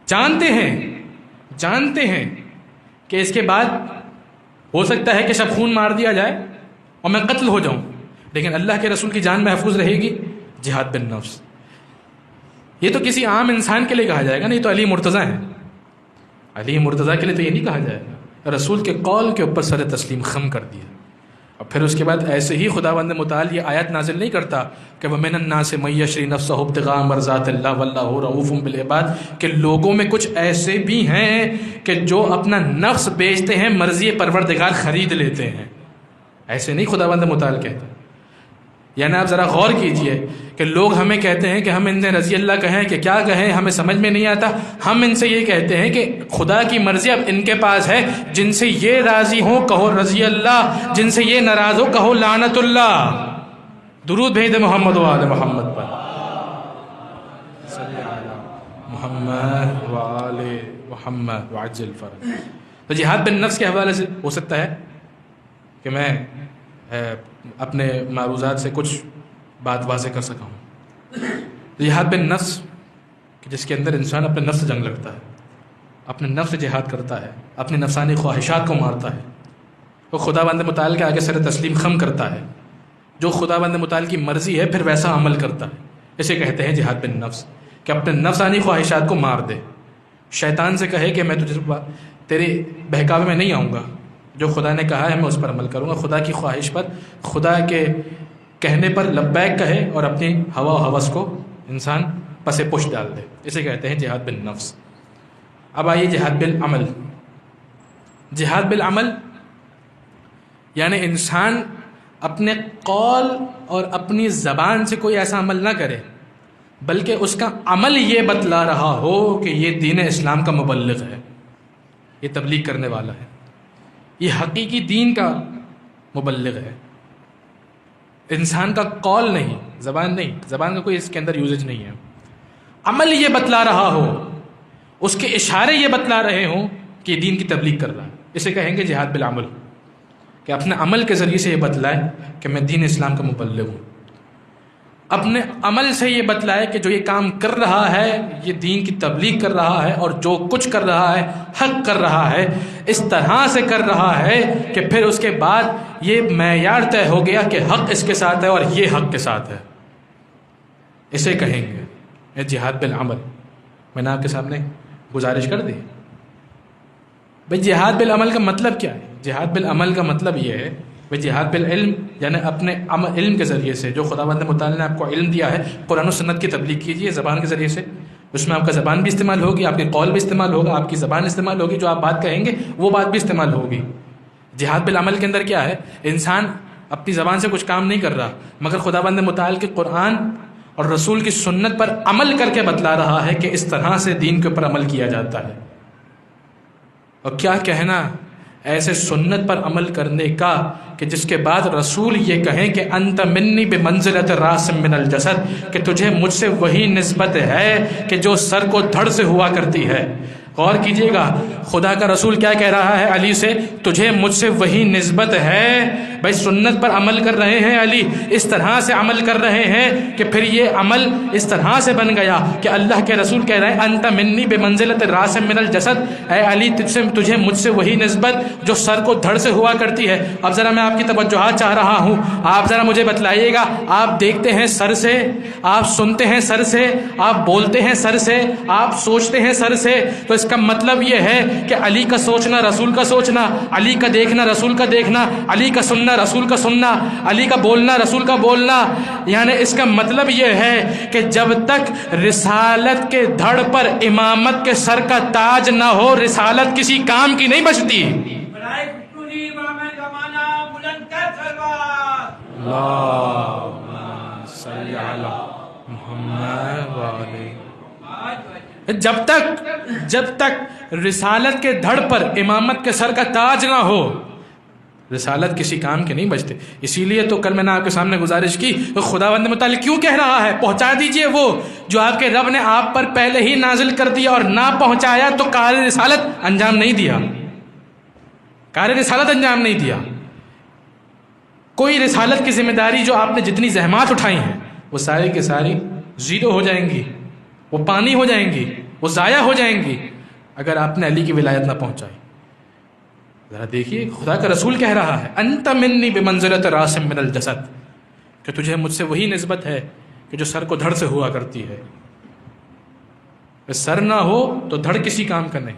جانتے ہیں کہ اس کے بعد ہو سکتا ہے کہ سب خون مار دیا جائے اور میں قتل ہو جاؤں، لیکن اللہ کے رسول کی جان محفوظ رہے گی۔ جہاد بالنفس، یہ تو کسی عام انسان کے لیے کہا جائے گا، نہیں تو علی مرتضیٰ ہیں، علی مرتضیٰ کے لیے تو یہ نہیں کہا جائے گا۔ رسول کے قول کے اوپر سر تسلیم خم کر دیا۔ اور پھر اس کے بعد ایسے ہی خداوند متعال یہ آیت نازل نہیں کرتا کہ وَمِنَ النَّاسِ مَن يَشْرِي نَفْسَهُ ابْتِغَاءَ مَرْضَاتِ اللَّهِ وَاللَّهُ رَءُوفٌ بِالْعِبَادِ، کہ لوگوں میں کچھ ایسے بھی ہیں کہ جو اپنا نفس بیچتے ہیں، مرضی پروردگار خرید لیتے ہیں۔ ایسے نہیں خداوند متعال کہتا۔ یعنی آپ ذرا غور کیجئے کہ لوگ ہمیں کہتے ہیں کہ ہم ان سے رضی اللہ کہیں کہ کیا کہیں، ہمیں سمجھ میں نہیں آتا۔ ہم ان سے یہ کہتے ہیں کہ خدا کی مرضی اب ان کے پاس ہے، جن سے یہ راضی ہوں کہو رضی اللہ، جن سے یہ ناراض ہو کہو لعنت اللہ۔ درود بھیج دے محمد و آل محمد پر، صلی علی محمد و آل محمد وعجل فرج۔ تو جہاد بالنفس کے حوالے سے ہو سکتا ہے کہ میں اپنے معروضات سے کچھ بات واضح کر سکا ہوں۔ جہاد بالنفس کہ جس کے اندر انسان اپنے نفس سے جنگ لگتا ہے، اپنے نفس سے جہاد کرتا ہے، اپنی نفسانی خواہشات کو مارتا ہے، وہ خدا بند متعال کے آگے سر تسلیم خم کرتا ہے، جو خدا بند متعال کی مرضی ہے پھر ویسا عمل کرتا ہے۔ اسے کہتے ہیں جہاد بالنفس، کہ اپنے نفسانی خواہشات کو مار دے۔ شیطان سے کہے کہ میں تجھے تیرے بہکاوے میں نہیں آؤں گا، جو خدا نے کہا ہے میں اس پر عمل کروں گا، خدا کی خواہش پر، خدا کے کہنے پر لبیک کہے اور اپنی ہوا و ہوس کو انسان پس پش ڈال دے۔ اسے کہتے ہیں جہاد بالنفس۔ اب آئیے جہاد بالعمل۔ جہاد بالعمل یعنی انسان اپنے قول اور اپنی زبان سے کوئی ایسا عمل نہ کرے، بلکہ اس کا عمل یہ بتلا رہا ہو کہ یہ دین اسلام کا مبلغ ہے، یہ تبلیغ کرنے والا ہے، یہ حقیقی دین کا مبلغ ہے۔ انسان کا قول نہیں، زبان نہیں، زبان کا کوئی اس کے اندر یوزج نہیں ہے، عمل یہ بتلا رہا ہو، اس کے اشارے یہ بتلا رہے ہوں کہ یہ دین کی تبلیغ کر رہا ہے، اسے کہیں گے جہاد بالعمل، کہ اپنے عمل کے ذریعے سے یہ بتلائے کہ میں دین اسلام کا مبلغ ہوں، اپنے عمل سے یہ بتلائے کہ جو یہ کام کر رہا ہے یہ دین کی تبلیغ کر رہا ہے، اور جو کچھ کر رہا ہے حق کر رہا ہے، اس طرح سے کر رہا ہے کہ پھر اس کے بعد یہ معیار طے ہو گیا کہ حق اس کے ساتھ ہے اور یہ حق کے ساتھ ہے، اسے کہیں گے یہ جہاد بالعمل۔ میں نے آپ کے سامنے گزارش کر دی بھئی جہاد بالعمل کا مطلب کیا ہے۔ جہاد بالعمل کا مطلب یہ ہے بھئی جہاد بالعلم، یعنی اپنے علم کے ذریعے سے جو خداوند متعال نے آپ کو علم دیا ہے، قرآن و سنت کی تبلیغ کیجیے زبان کے ذریعے سے، اس میں آپ کا زبان بھی استعمال ہوگی، آپ کے قول بھی استعمال ہوگا، آپ کی زبان استعمال ہوگی، جو آپ بات کہیں گے وہ بات بھی استعمال ہوگی۔ جہاد بالعمل کے اندر کیا ہے، انسان اپنی زبان سے کچھ کام نہیں کر رہا، مگر خداوند متعال کے قرآن اور رسول کی سنت پر عمل کر کے بتلا رہا ہے کہ اس طرح سے دین کے اوپر عمل کیا جاتا ہے۔ اور کیا کہنا ایسے سنت پر عمل کرنے کا کہ جس کے بعد رسول یہ کہیں کہ انت منی بمنزلۃ راس من الجسد، کہ تجھے مجھ سے وہی نسبت ہے کہ جو سر کو دھڑ سے ہوا کرتی ہے۔ غور کیجئے گا خدا کا رسول کیا کہہ رہا ہے علی سے، تجھے مجھ سے وہی نسبت ہے۔ بھائی سنت پر عمل کر رہے ہیں علی، اس طرح سے عمل کر رہے ہیں کہ پھر یہ عمل اس طرح سے بن گیا کہ اللہ کے رسول کہہ رہے ہیں انت منی بمنزلۃ راس من الجسد، اے علی تجھے مجھ سے وہی نسبت جو سر کو دھڑ سے ہوا کرتی ہے۔ اب ذرا میں آپ کی توجہات چاہ رہا ہوں، آپ ذرا مجھے بتلائیے گا، آپ دیکھتے ہیں سر سے، آپ سنتے ہیں سر سے، آپ بولتے ہیں سر سے، آپ سوچتے ہیں سر سے، تو اس کا مطلب یہ ہے کہ علی کا سوچنا رسول کا سوچنا، علی کا دیکھنا رسول کا دیکھنا، علی کا سننا رسول کا سننا، علی کا بولنا رسول کا بولنا، یعنی اس کا مطلب یہ ہے کہ جب تک رسالت کے دھڑ پر امامت کے سر کا تاج نہ ہو، رسالت کسی کام کی نہیں بچتی۔ اللہم صلی علی محمد وعلی۔ جب تک رسالت کے دھڑ پر امامت کے سر کا تاج نہ ہو، رسالت کسی کام کے نہیں بچتے. اسی لیے تو کل میں نے آپ کے سامنے گزارش کی خداوند متعال کیوں کہہ رہا ہے پہنچا دیجئے وہ جو آپ کے رب نے آپ پر پہلے ہی نازل کر دیا، اور نہ پہنچایا تو کار رسالت انجام نہیں دیا. کار رسالت انجام نہیں دیا. کوئی رسالت کی ذمہ داری جو آپ نے جتنی زحمات اٹھائی ہیں وہ ساری کی ساری زیرو ہو جائیں گی، وہ پانی ہو جائیں گی، وہ ضائع ہو جائیں گی اگر آپ نے علی کی ولایت نہ پہنچائی. ذرا دیکھیے خدا کا رسول کہہ رہا ہے انت منی بمنزلۃ راس من الجسد، کہ تجھے مجھ سے وہی نسبت ہے کہ جو سر کو دھڑ سے ہوا کرتی ہے. سر نہ ہو تو دھڑ کسی کام کا نہیں،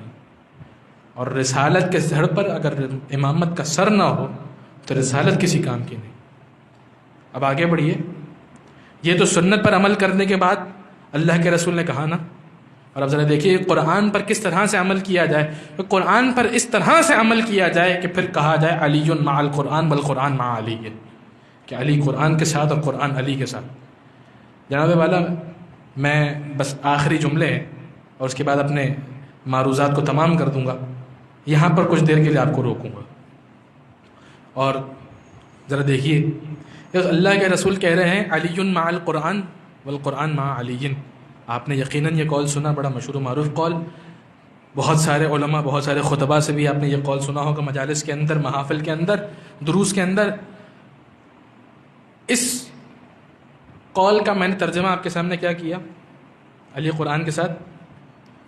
اور رسالت کے دھڑ پر اگر امامت کا سر نہ ہو تو رسالت کسی کام کی نہیں. اب آگے بڑھیے. یہ تو سنت پر عمل کرنے کے بعد اللہ کے رسول نے کہا نا. اور اب ذرا دیکھیے قرآن پر کس طرح سے عمل کیا جائے. قرآن پر اس طرح سے عمل کیا جائے کہ پھر کہا جائے علی مع القرآن والقرآن مع علی، کہ علی قرآن کے ساتھ اور قرآن علی کے ساتھ. جناب والا میں بس آخری جملے ہیں اور اس کے بعد اپنے معروضات کو تمام کر دوں گا. یہاں پر کچھ دیر کے لیے آپ کو روکوں گا. اور ذرا دیکھیے اللہ کے رسول کہہ رہے ہیں علی مع القرآن والقرآن مع علی. آپ نے یقیناً یہ قول سنا، بڑا مشہور و معروف قول. بہت سارے علماء، بہت سارے خطبہ سے بھی آپ نے یہ قول سنا ہوگا، مجالس کے اندر، محافل کے اندر، دروس کے اندر. اس قول کا میں نے ترجمہ آپ کے سامنے کیا کیا؟ علی قرآن کے ساتھ،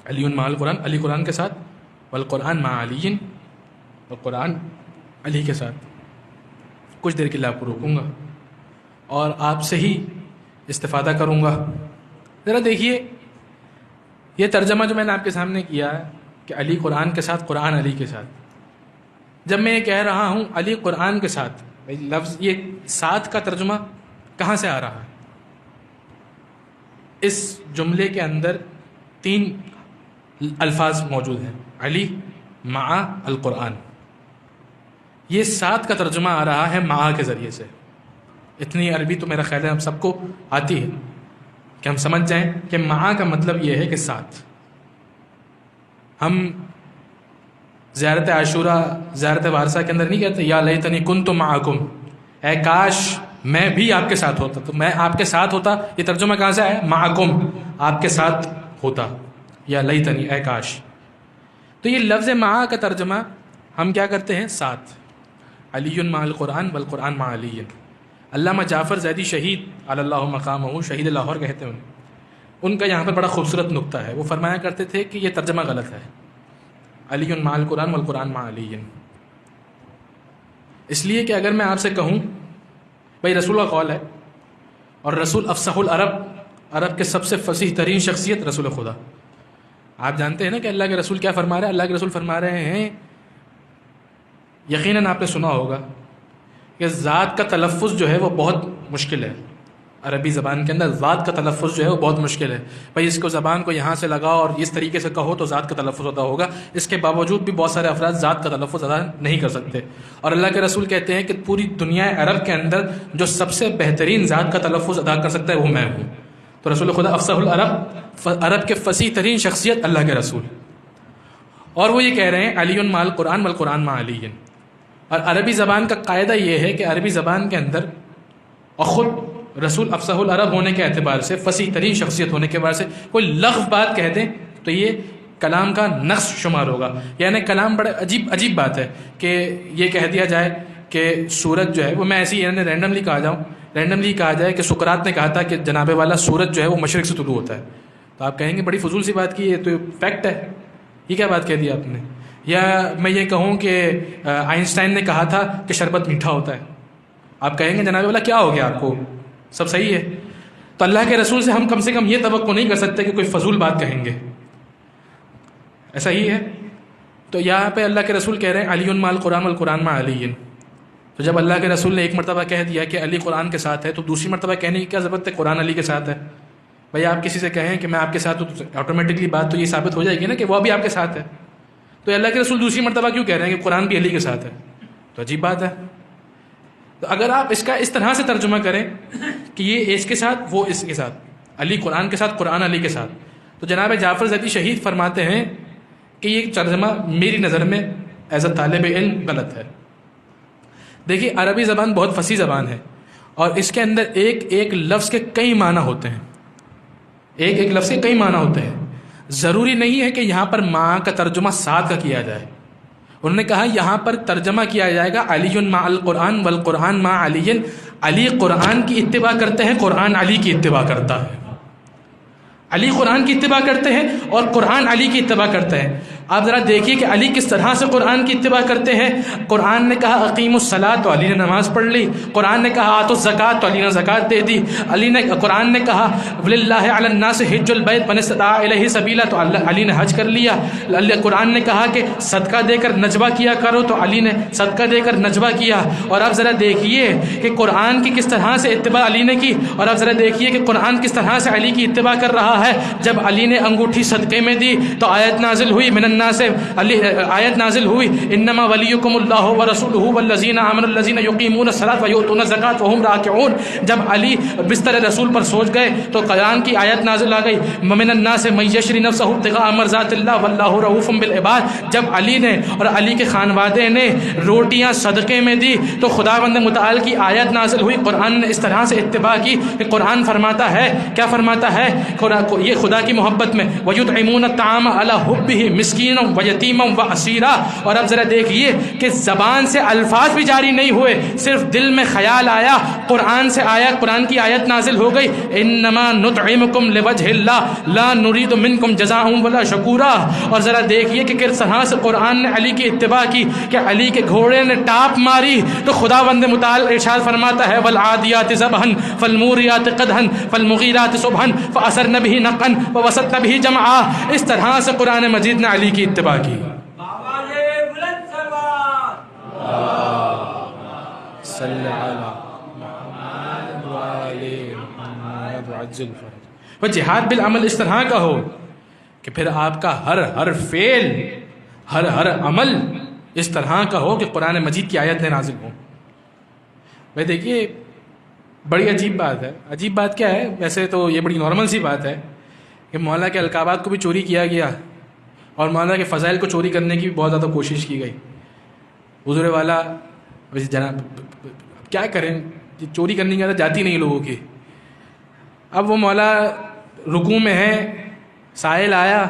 علی مع القرآن، علی قرآن کے ساتھ، والقرآن مع علی، اور قرآن علی کے ساتھ. کچھ دیر کے لیے آپ کو روکوں گا اور آپ سے ہی استفادہ کروں گا. ذرا دیکھیے یہ ترجمہ جو میں نے آپ کے سامنے کیا ہے کہ علی قرآن کے ساتھ، قرآن علی کے ساتھ. جب میں یہ کہہ رہا ہوں علی قرآن کے ساتھ، لفظ یہ ساتھ کا ترجمہ کہاں سے آ رہا ہے؟ اس جملے کے اندر 3 الفاظ موجود ہیں، علی مع القرآن. یہ ساتھ کا ترجمہ آ رہا ہے مع کے ذریعے سے. اتنی عربی تو میرا خیال ہے ہم سب کو آتی ہے کہ ہم سمجھ جائیں کہ مع کا مطلب یہ ہے کہ ساتھ. ہم زیارت عاشوراء، زیارت وارثہ کے اندر نہیں کہتے یا لیتنی کنت معکم، اے کاش میں بھی آپ کے ساتھ ہوتا. تو میں آپ کے ساتھ ہوتا، یہ ترجمہ کہاں سے آیا؟ معکم، آپ کے ساتھ ہوتا، یا لیتنی، اے کاش. تو یہ لفظ مع کا ترجمہ ہم کیا کرتے ہیں؟ ساتھ. علی مع القرآن والقرآن مع علی. علامہ جعفر زیدی شہید علی اللہ مقامہ، شہید لاہور کہتے ہیں ان کا یہاں پر بڑا خوبصورت نقطہ ہے. وہ فرمایا کرتے تھے کہ یہ ترجمہ غلط ہے، علی مع القرآن والقرآن مع علی. اس لیے کہ اگر میں آپ سے کہوں بھائی رسول کا قول ہے، اور رسول افصح العرب، عرب کے سب سے فصیح ترین شخصیت رسول خدا. آپ جانتے ہیں نا کہ اللہ کے رسول کیا فرما رہے ہیں؟ اللہ کے رسول فرما رہے ہیں، یقیناً آپ نے سنا ہوگا کہ ذات کا تلفظ جو ہے وہ بہت مشکل ہے. عربی زبان کے اندر ذات کا تلفظ جو ہے وہ بہت مشکل ہے. بھائی اس کو زبان کو یہاں سے لگاؤ اور اس طریقے سے کہو تو ذات کا تلفظ ادا ہوگا. اس کے باوجود بھی بہت سارے افراد ذات کا تلفظ ادا نہیں کر سکتے. اور اللہ کے رسول کہتے ہیں کہ پوری دنیا عرب کے اندر جو سب سے بہترین ذات کا تلفظ ادا کر سکتا ہے وہ میں ہوں. تو رسول خدا افصح العرب، عرب کے فصیح ترین شخصیت اللہ کے رسول. اور وہ یہ کہہ رہے ہیں علی مع القرآن والقرآن مع علی. اور عربی زبان کا قاعدہ یہ ہے کہ عربی زبان کے اندر، اور خود رسول افصح العرب ہونے کے اعتبار سے، فصیح ترین شخصیت ہونے کے اعتبار سے، کوئی لغو بات کہہ دیں تو یہ کلام کا نقص شمار ہوگا. یعنی کلام بڑا عجیب بات ہے کہ یہ کہہ دیا جائے کہ سورج جو ہے وہ، میں ایسی یعنی رینڈملی کہا جائے کہ سقراط نے کہا تھا کہ جناب والا سورج جو ہے وہ مشرق سے طلوع ہوتا ہے. تو آپ کہیں گے بڑی فضول سی بات کی، یہ تو فیکٹ ہے، یہ کیا بات کہہ دی آپ نے. یا میں یہ کہوں کہ آئنسٹائن نے کہا تھا کہ شربت میٹھا ہوتا ہے، آپ کہیں گے جناب والا کیا ہو گیا آپ کو، سب صحیح ہے. تو اللہ کے رسول سے ہم کم سے کم یہ توقع نہیں کر سکتے کہ کوئی فضول بات کہیں گے. ایسا ہی ہے. تو یہاں پہ اللہ کے رسول کہہ رہے ہیں علی مع القرآن والقرآن مع علی. تو جب اللہ کے رسول نے ایک مرتبہ کہہ دیا کہ علی قرآن کے ساتھ ہے، تو دوسری مرتبہ کہنے کی کیا ضرورت ہے قرآن علی کے ساتھ ہے. بھائی آپ کسی سے کہیں کہ میں آپ کے ساتھ ہوں تو آٹومیٹکلی بات تو یہ ثابت ہو جائے گی نا کہ وہ بھی آپ کے ساتھ ہے. تو اللہ کے رسول دوسری مرتبہ کیوں کہہ رہے ہیں کہ قرآن بھی علی کے ساتھ ہے؟ تو عجیب بات ہے. تو اگر آپ اس کا اس طرح سے ترجمہ کریں کہ یہ اس کے ساتھ، وہ اس کے ساتھ، علی قرآن کے ساتھ، قرآن علی کے ساتھ، تو جناب جعفر زیدی شہید فرماتے ہیں کہ یہ ترجمہ میری نظر میں ایز اے طالب علم غلط ہے. دیکھیے عربی زبان بہت فصیح زبان ہے، اور اس کے اندر ایک ایک لفظ کے کئی معنی ہوتے ہیں، ایک ایک لفظ کے کئی معنی ہوتے ہیں. ضروری نہیں ہے کہ یہاں پر ماں کا ترجمہ ساتھ کا کیا جائے. انہوں نے کہا یہاں پر ترجمہ کیا جائے گا علی مع القرآن والقرآن مع علی. علی قرآن کی اتباع کرتے ہیں، قرآن علی کی اتباع کرتا ہے. علی قرآن کی اتباع کرتے ہیں اور قرآن علی کی اتباع کرتے ہیں. آپ ذرا دیکھیے کہ علی کس طرح سے قرآن کی اتباع کرتے ہیں. قرآن نے کہا اقیم الصلاۃ تو علی نے نماز پڑھ لی. قرآن نے کہا آتوا الزکوٰۃ تو علی نے زکوٰۃ دے دی. قرآن نے کہا وللہ علی الناس حج البیت من استطاع الیہ سبیلا تو علی نے حج کر لیا. قرآن نے کہا کہ صدقہ دے کر نجوہ کیا کرو تو علی نے صدقہ دے کر نجوہ کیا. اور آپ ذرا دیکھیے کہ قرآن کی کس طرح سے اتباع علی نے کی، اور آپ ذرا دیکھیے کہ قرآن کس طرح سے علی کی اتباع کر رہا ہے. جب علی نے انگوٹھی صدقے میں دی تو آیت نازل ہوئی من الناس، آیت نازل ہوئی انما ولیکم اللہ ورسولہ والذین آمنوا الذین یقیمون الصلاۃ ویؤتون الزکاۃ وہم راکعون. جب علی بستر رسول پر سوچ گئے تو قرآن کی آیت نازل آ گئی من الناس من یشری نفسہ ابتغاء مرضات اللہ واللہ رؤوف بالعباد. جب علی نے اور علی کے خانوادے نے روٹیاں صدقے میں دی تو خداوند متعال کی آیت نازل ہوئی. قرآن نے اس طرح سے اتباع کی کہ قرآن فرماتا ہے، کیا فرماتا ہے یہ خدا کی محبت میں وَيُطْعِمُونَ الطَّعَامَ عَلَىٰ حُبِّهِ مِسْكِينًا وَيَتِيمًا وَأَسِيرًا. اور اب ذرا دیکھیے کہ زبان سے الفاظ بھی جاری نہیں ہوئے، صرف دل میں خیال آیا، قرآن سے آیا، قرآن کی آیت نازل ہو گئی انما نطعمکم لوجہ اللہ لا نرید منکم جزاء ولا شکورا. اور ذرا دیکھیے کہ کس طرح سے قرآن نے علی کی اتباع کی کہ علی کے گھوڑے نے ٹاپ ماری تو خداوند متعال ارشاد فرماتا ہے والعادیات ضبحا فالموریات قدحا فالمغیرات صبحا فاثرن به نقعا ووسطن به جمعا. اس طرح سے قرآن مجید نے علی کی اتباع کی. وہ جہاد بالعمل اس طرح کا ہو کہ پھر آپ کا ہر فعل ہر عمل اس طرح کا ہو کہ قرآن مجید کی آیت نازل ہو. بھائی دیکھیے بڑی عجیب بات ہے. عجیب بات کیا ہے؟ ویسے تو یہ بڑی نارمل سی بات ہے کہ مولانا کے القابات کو بھی چوری کیا گیا اور مولانا کے فضائل کو چوری کرنے کی بھی بہت زیادہ کوشش کی گئی. حضور والا جناب کیا کریں، چوری کرنے کی عادت جاتی نہیں لوگوں کی. اب وہ مولا رکوع میں ہے، سائل آیا،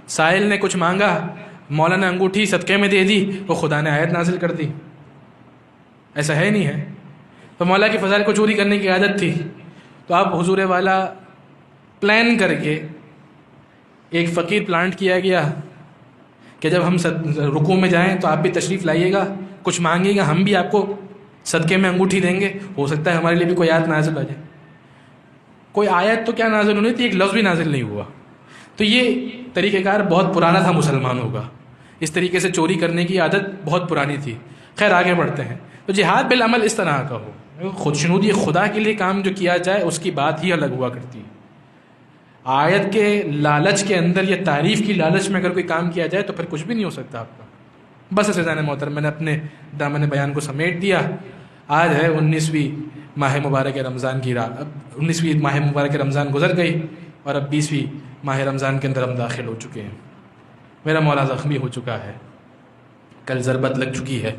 سائل نے کچھ مانگا، مولا نے انگوٹھی صدقے میں دے دی، وہ خدا نے آیت نازل کر دی. ایسا ہے نہیں ہے. تو مولا کی فضائل کو چوری کرنے کی عادت تھی تو اب حضور والا پلان کر کے ایک فقیر پلانٹ کیا گیا کہ جب ہم رکوع میں جائیں تو آپ بھی تشریف لائیے گا، کچھ مانگیے گا، ہم بھی آپ کو صدقے میں انگوٹھی دیں گے، ہو سکتا ہے ہمارے لیے بھی کوئی آیت نازل ہو جائے. کوئی آیت تو کیا نازل ہونی تھی، ایک لفظ بھی نازل نہیں ہوا. تو یہ طریقہ کار بہت پرانا تھا مسلمانوں کا، اس طریقے سے چوری کرنے کی عادت بہت پرانی تھی. خیر آگے بڑھتے ہیں. تو جہاد بالعمل اس طرح کا ہو، خودشنودی خدا کے لیے کام جو کیا جائے اس کی بات ہی الگ ہوا کرتی ہے. آیت کے لالچ کے اندر یا تعریف کی لالچ میں اگر کوئی کام کیا جائے تو پھر کچھ بھی نہیں ہو سکتا آپ کا. بس عزیزان محترم، میں نے اپنے دامن بیان کو سمیٹ دیا. آج ہے 19ویں ماہ مبارک رمضان کی رات. اب 19ویں ماہ مبارک رمضان گزر گئی اور اب 20ویں ماہ رمضان کے اندر ہم داخل ہو چکے ہیں. میرا مولا زخمی ہو چکا ہے، کل ضربت لگ چکی ہے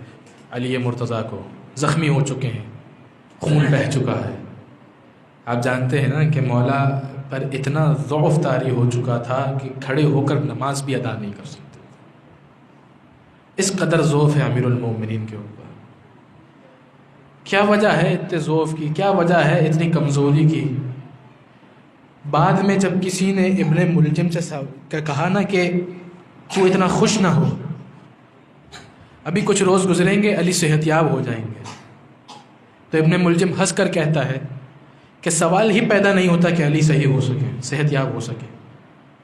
علی مرتضیٰ کو، زخمی ہو چکے ہیں، خون بہہ چکا ہے. آپ جانتے ہیں نا کہ مولا پر اتنا ضعف طاری ہو چکا تھا کہ کھڑے ہو کر نماز بھی ادا نہیں کر سکتے. اس قدر ضعف ہے امیر المومنین کے اوپر. کیا وجہ ہے اتنے ضعف کی، کیا وجہ ہے اتنی کمزوری کی؟ بعد میں جب کسی نے ابن ملجم سے کہا نا کہ تو اتنا خوش نہ ہو، ابھی کچھ روز گزریں گے علی صحت یاب ہو جائیں گے، تو ابن ملجم ہنس کر کہتا ہے کہ سوال ہی پیدا نہیں ہوتا کہ علی صحیح ہو سکے، صحت یاب ہو سکے.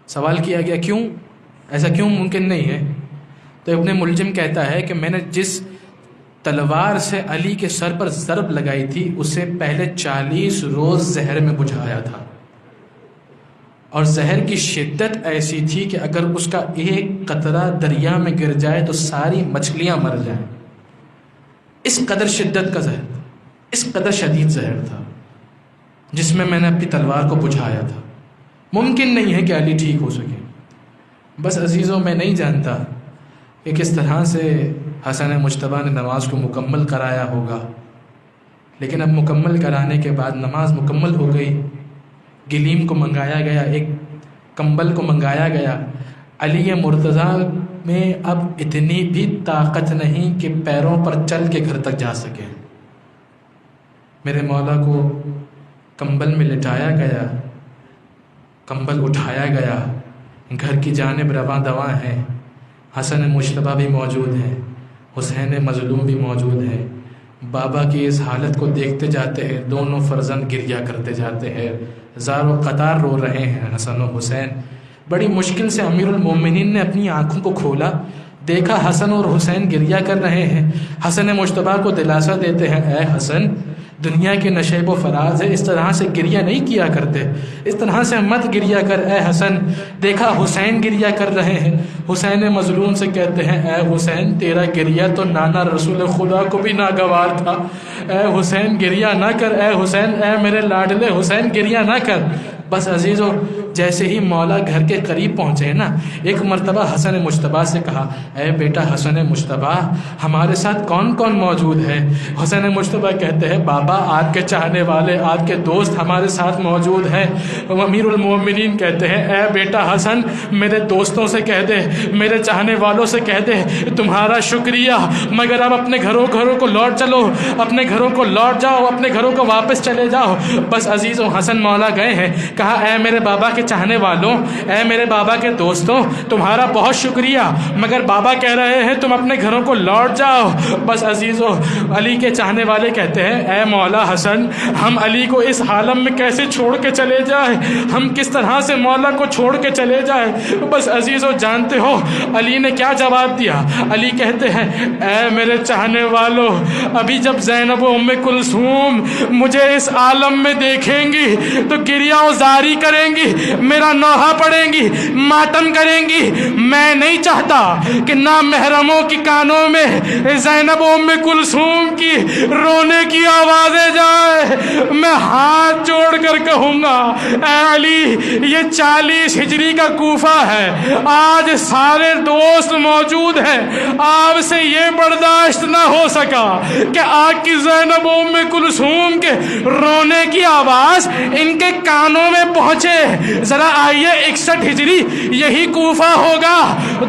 سوال کیا گیا کیوں، ایسا کیوں ممکن نہیں ہے؟ تو ابن ملجم کہتا ہے کہ میں نے جس تلوار سے علی کے سر پر ضرب لگائی تھی اسے پہلے 40 روز زہر میں بجھایا تھا، اور زہر کی شدت ایسی تھی کہ اگر اس کا ایک قطرہ دریا میں گر جائے تو ساری مچھلیاں مر جائیں. اس قدر شدت کا زہر، اس قدر شدید زہر تھا جس میں نے اپنی تلوار کو بجھایا تھا. ممکن نہیں ہے کہ علی ٹھیک ہو سکے. بس عزیزوں، میں نہیں جانتا کہ کس طرح سے حسن مجتبیٰ نے نماز کو مکمل کرایا ہوگا، لیکن اب مکمل کرانے کے بعد نماز مکمل ہو گئی، گلیم کو منگایا گیا، ایک کمبل کو منگایا گیا، علی مرتضیٰ میں اب اتنی بھی طاقت نہیں کہ پیروں پر چل کے گھر تک جا سکے۔ میرے مولا کو کمبل میں لٹایا گیا، کمبل اٹھایا گیا، گھر کی جانب رواں دواں ہے، حسن مجتبیٰ بھی موجود ہیں، حسین مظلوم بھی موجود ہے۔ بابا کی اس حالت کو دیکھتے جاتے ہیں، دونوں فرزند گریہ کرتے جاتے ہیں، زار و قطار رو رہے ہیں حسن و حسین۔ بڑی مشکل سے امیر المومنین نے اپنی آنکھوں کو کھولا، دیکھا حسن اور حسین گریہ کر رہے ہیں۔ حسن مجتبیٰ کو دلاسا دیتے ہیں، اے حسن، دنیا کے نشیب و فراز ہے، اس طرح سے گریہ نہیں کیا کرتے، اس طرح سے مت گریہ کر اے حسن۔ دیکھا حسین گریہ کر رہے ہیں، حسین مظلوم سے کہتے ہیں، اے حسین، تیرا گریہ تو نانا رسول خدا کو بھی ناگوار تھا، اے حسین گریہ نہ کر، اے حسین، اے میرے لاڈلے حسین گریہ نہ کر۔ بس عزیزو، جیسے ہی مولا گھر کے قریب پہنچے نا، ایک مرتبہ حسن مجتبیٰ سے کہا، اے بیٹا حسن مجتبیٰ، ہمارے ساتھ کون کون موجود ہے؟ حسن مجتبیٰ کہتے ہیں، بابا آپ کے چاہنے والے، آپ کے دوست ہمارے ساتھ موجود ہیں۔ امیر المومنین کہتے ہیں، اے بیٹا حسن، میرے دوستوں سے کہہ دے، میرے چاہنے والوں سے کہہ دے تمہارا شکریہ، مگر اب اپنے گھروں کو لوٹ چلو، اپنے گھروں کو لوٹ جاؤ، اپنے گھروں کو واپس چلے جاؤ۔ بس عزیزوں، حسن مولا گئے ہیں، کہا، اے میرے بابا کے چاہنے والوں، اے میرے بابا کے دوستوں، تمہارا بہت شکریہ، مگر بابا کہہ رہے ہیں تم اپنے گھروں کو لوٹ جاؤ۔ بس عزیزو، علی کے چاہنے والے کہتے ہیں، اے مولا حسن، ہم علی کو اس عالم میں کیسے چھوڑ کے چلے جائیں، ہم کس طرح سے مولا کو چھوڑ کے چلے جائیں۔ بس عزیزو، جانتے ہو علی نے کیا جواب دیا؟ علی کہتے ہیں، اے میرے چاہنے والوں، ابھی جب زینب و ام کلثوم مجھے اس عالم میں دیکھیں گی تو گریہ و زاری کریں گی، میرا نوحہ پڑھیں گی، ماتم کریں گی۔ میں نہیں چاہتا کہ نامحرموں کی کانوں میں زینب و ام کلثوم کی رونے کی آوازیں جائے۔ میں ہاتھ جوڑ کر کہوں گا، اے علی، یہ 40 ہجری کا کوفہ ہے، آج سارے دوست موجود ہیں، آپ سے یہ برداشت نہ ہو سکا کہ آگ کی زینب و ام کلثوم کے رونے کی آواز ان کے کانوں میں پہنچے۔ ذرا آئیے، 61 ہجری یہی کوفہ ہوگا،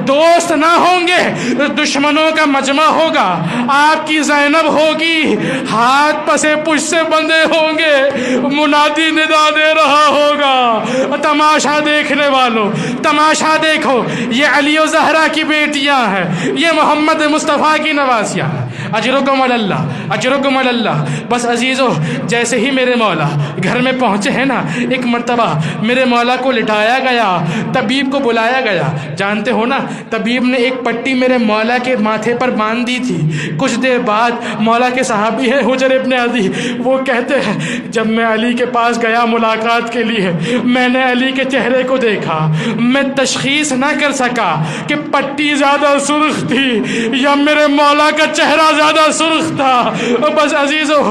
دوست نہ ہوں گے، دشمنوں کا مجمع ہوگا، آپ کی زینب ہوگی، ہاتھ پسے پش سے بندھے ہوں گے، منادی ندا دے رہا ہوگا، تماشا دیکھنے والوں تماشا دیکھو، یہ علی و زہرا کی بیٹیاں ہیں، یہ محمد مصطفیٰ کی نواسیاں ہیں، اجرکم اللہ، اجرکم اللہ۔ بس عزیزو، جیسے ہی میرے مولا گھر میں پہنچے ہیں نا، ایک مرتبہ میرے مولا کو لٹایا گیا، طبیب کو بلایا گیا۔ جانتے ہو نا، طبیب نے ایک پٹی میرے مولا کے ماتھے پر باندھ دی تھی۔ کچھ دیر بعد مولا کے صحابی ہے حجر ابن عدی، وہ کہتے ہیں، جب میں علی کے پاس گیا ملاقات کے لیے، میں نے علی کے چہرے کو دیکھا، میں تشخیص نہ کر سکا کہ پٹی زیادہ سرخ تھی یا میرے مولا کا چہرہ زیادہ سرخ تھا۔ بس عزیزو،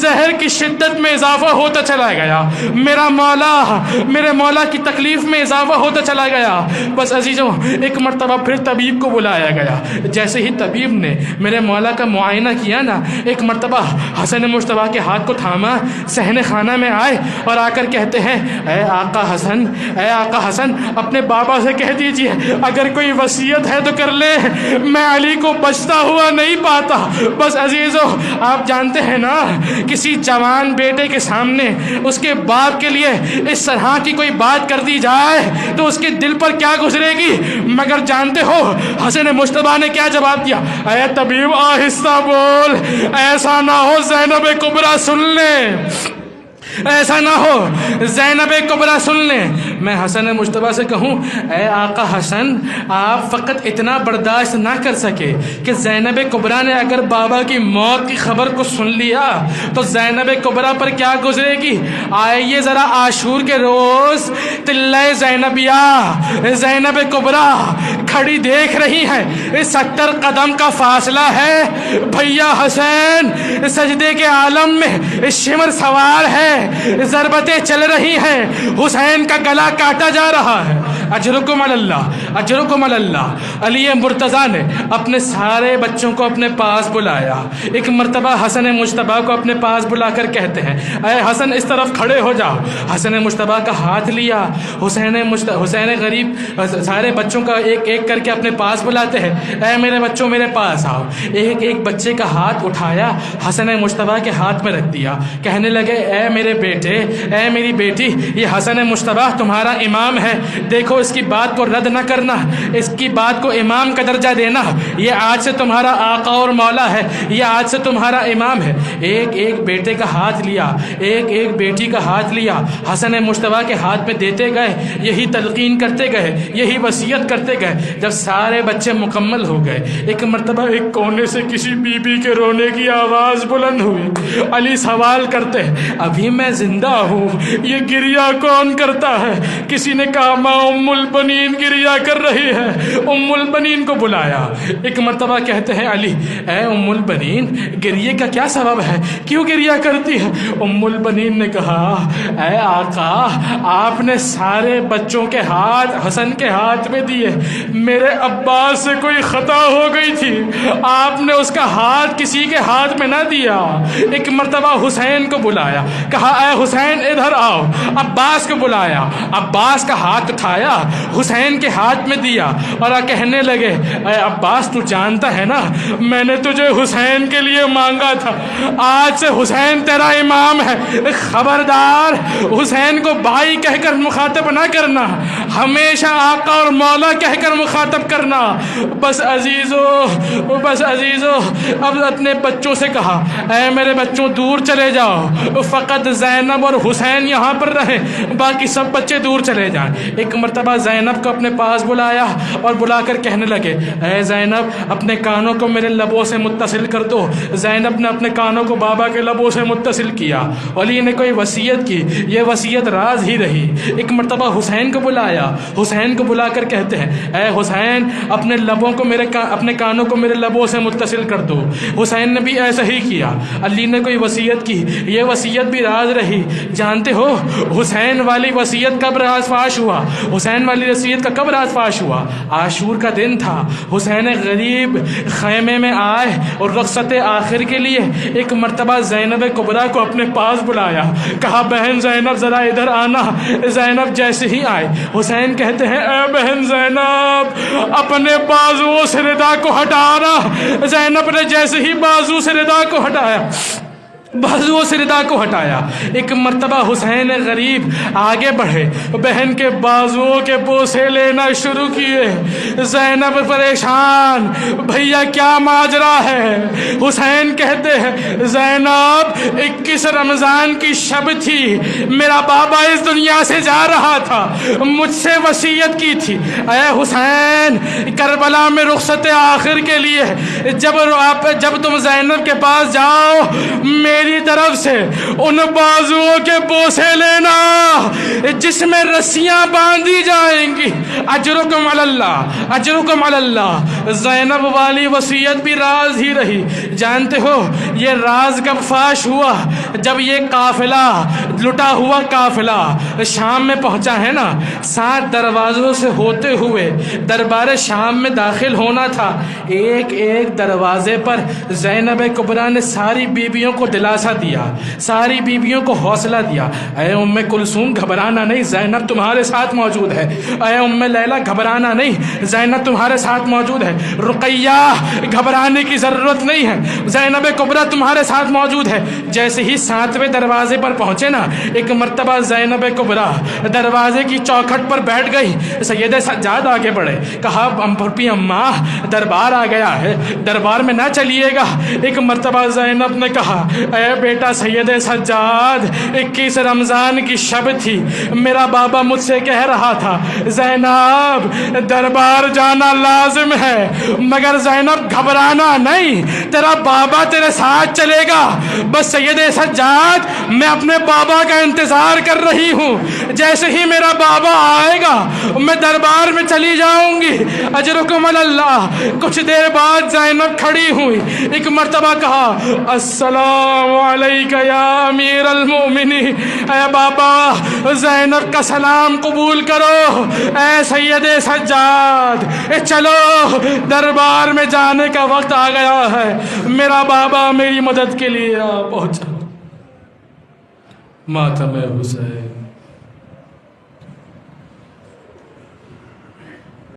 زہر کی شدت میں اضافہ ہوتا چلا گیا، میرے مولا کی تکلیف میں اضافہ ہوتا چلا گیا۔ بس عزیزو، ایک مرتبہ پھر طبیب کو بلایا گیا۔ جیسے ہی طبیب نے میرے مولا کا معائنہ کیا نا، ایک مرتبہ حسن مجتبیٰ کے ہاتھ کو تھاما، صحن خانہ میں آئے اور آ کر کہتے ہیں، اے آقا حسن، اے آقا حسن، اپنے بابا سے کہہ دیجئے اگر کوئی وصیت ہے تو کر لے، میں علی کو بچتا ہوا نہیں پاتا۔ بس عزیزو، آپ جانتے ہیں نا، کسی جوان بیٹے کے سامنے اس کے باپ کے لیے اس طرح کی کوئی بات کر دی جائے تو اس کے دل پر کیا گزرے گی، مگر جانتے ہو حسن مجتبیٰ نے کیا جواب دیا؟ اے طبیب، آہستہ بول، ایسا نہ ہو زینب کبریٰ سن لیں، ایسا نہ ہو زینب کبریٰ سن لیں۔ میں حسن مجتبیٰ سے کہوں، اے آقا حسن، آپ فقط اتنا برداشت نہ کر سکے کہ زینب کبریٰ نے اگر بابا کی موت کی خبر کو سن لیا تو زینب کبریٰ پر کیا گزرے گی؟ آئیے ذرا عاشور کے روز تلہ زینبیہ زینب کبریٰ کھڑی دیکھ رہی ہے، 70 قدم کا فاصلہ ہے، بھیا حسین سجدے کے عالم میں شمر سوار ہے، ضربتیں چل رہی ہیں، حسین کا گلا کاٹا جا رہا ہے۔ اجرکم علی اللہ، اجرکم علی اللہ۔ علی مرتضیٰ نے اپنے سارے بچوں کو اپنے پاس بلایا۔ ایک مرتبہ حسن مجتبیٰ کو اپنے پاس بلا کر کہتے ہیں اے حسن اس طرف کھڑے ہو جاؤ۔ حسن مجتبیٰ کا ہاتھ لیا، حسین غریب سارے بچوں کا ایک ایک کر کے اپنے پاس بلاتے ہیں، اے میرے بچوں میرے پاس آؤ۔ ایک ایک بچے کا ہاتھ اٹھایا، حسن مجتبیٰ کے ہاتھ میں رکھ دیا، کہنے لگے اے میرے بیٹے، اے میری بیٹی، یہ حسن مجتبیٰ تمہارا امام ہے، دیکھو اس کی بات کو رد نہ کرنا، اس کی بات کو امام کا درجہ دینا، یہ آج سے تمہارا آقا اور مولا ہے، یہ آج سے تمہارا امام ہے۔ ایک ایک بیٹے کا ہاتھ لیا، ایک ایک بیٹی کا ہاتھ لیا، حسن مجتبیٰ کے ہاتھ میں دیتے گئے، یہی تلقین کرتے گئے، یہی وصیت کرتے گئے۔ جب سارے بچے مکمل ہو گئے، ایک مرتبہ ایک کونے سے کسی بی بی کے رونے کی آواز بلند ہوئی۔ علی سوال کرتے ہیں ابھی میں زندہ ہوں، یہ گریہ کون کرتا ہے؟ کسی نے کہا ماں ام البنین گریہ کر رہی ہے۔ ام البنین کو بلایا، ایک مرتبہ کہتے ہیں علی اے ام البنین گریے کا کیا سبب ہے، کیوں گریہ کرتی ہے؟ ام البنین نے کہا اے آقا آپ نے سارے بچوں کے ہاتھ حسن کے ہاتھ میں دیے، میرے عباس سے کوئی خطا ہو گئی تھی، آپ نے اس کا ہاتھ کسی کے ہاتھ میں نہ دیا۔ ایک مرتبہ حسین کو بلایا، کہا اے حسین ادھر آؤ۔ عباس کو بلایا، عباس کا ہاتھ اٹھایا، حسین کے ہاتھ میں دیا اور کہنے لگے اے عباس تو جانتا ہے نا میں نے تجھے حسین کے لیے مانگا تھا، آج سے حسین تیرا امام ہے، خبردار حسین کو بھائی کہہ کر مخاطب نہ کرنا، ہمیشہ آقا اور مولا کہہ کر مخاطب کرنا۔ بس عزیزو، بس عزیزو، اب اپنے بچوں سے کہا اے میرے بچوں دور چلے جاؤ، فقط زینب اور حسین یہاں پر رہیں، باقی سب بچے دور چلے جائیں۔ ایک مرتبہ زینب کو اپنے پاس بلایا اور بلا کر کہنے لگے اے زینب اپنے کانوں کو میرے لبوں سے متصل کر دو۔ زینب نے اپنے کانوں کو بابا کے لبوں سے متصل کیا۔ علی نے کوئی وصیت کی، یہ وصیت راز ہی رہی۔ ایک مرتبہ حسین کو بلایا، حسین کو بلا کر کہتے ہیں اے حسین اپنے لبوں کو اپنے کانوں کو میرے لبوں سے متصل کر دو۔ حسین نے بھی ایسا ہی کیا۔ علی نے کوئی وصیت کی، یہ وصیت بھی راز رہی۔ جانتے ہو حسین والی وصیت کب راز فاش ہوا؟ حسین والی وصیت کا کب راز فاش ہوا؟ عاشور کا دن تھا، حسین غریب خیمے میں آئے اور رخصت آخر کے لیے ایک مرتبہ زینب کبریٰ کو اپنے پاس بلایا، کہا بہن زینب ذرا ادھر آنا۔ زینب جیسے ہی آئے حسین کہتے ہیں اے بہن زینب اپنے بازوؤں سے ردا کو ہٹانا۔ زینب نے جیسے ہی بازو سے ردا کو ہٹایا، بازوؤں سے ردا کو ہٹایا، ایک مرتبہ حسین غریب آگے بڑھے، بہن کے بازوؤں کے بوسے لینا شروع کیے۔ زینب پریشان، بھیا کیا ماجرا ہے؟ حسین کہتے ہیں زینب 21 رمضان کی شب تھی، میرا بابا اس دنیا سے جا رہا تھا، مجھ سے وصیت کی تھی اے حسین کربلا میں رخصت آخر کے لیے جب تم زینب کے پاس جاؤ میری طرف سے ان بازوؤں کے بوسے لینا جس میں رسیاں باندھی جائیں گی۔ اجرکم علی اللہ، اجرکم علی اللہ۔ زینب والی وصیت بھی راز ہی رہی۔ جانتے ہو یہ راز کب فاش ہوا؟ جب یہ قافلہ، لٹا ہوا قافلہ شام میں پہنچا ہے نا، 7 دروازوں سے ہوتے ہوئے دربار شام میں داخل ہونا تھا۔ ایک ایک دروازے پر زینب کبریٰ نے ساری بیویوں کو دلاسا دیا، ساری بیویوں کو حوصلہ دیا، اے ام کلثوم گھبرانا نہیں، زینب تمہارے ساتھ موجود ہے، اے ام لیلا گھبرانا نہیں، زینب تمہارے ساتھ موجود ہے، رقیہ گھبرانے کی ضرورت نہیں ہے، زینب کبریٰ تمہارے ساتھ موجود ہے۔ جیسے ہی 7ویں دروازے پر پہنچے نا، ایک مرتبہ زینب کبریٰ دروازے کی چوکھٹ پر بیٹھ گئی۔ سید سجاد آگے بڑھے، کہا پھپھی اماں دربار آ گیا ہے، دربار میں نہ چلیے گا۔ ایک مرتبہ زینب نے کہا اے بیٹا سید سجاد 21 رمضان کی شب تھی، میرا بابا مجھ سے کہہ رہا تھا زینب دربار جانا لازم ہے، مگر زینب گھبرانا نہیں، تیرا بابا تیرے ساتھ چلے گا۔ بس سید سجاد میں اپنے بابا کا انتظار کر رہی ہوں، جیسے ہی میرا بابا آئے گا میں دربار میں چلی جاؤں گی، اجرکم اللہ۔ کچھ دیر بعد زینب کھڑی ہوئی، ایک مرتبہ کہا السلام علیک یا امیر المومنین، اے بابا زینب کا سلام قبول کرو، اے سید سجاد، چلو دربار میں جانے کا وقت آ گیا ہے، میرا بابا میری مدد کے لیے آ پہنچا۔ ماتم حسین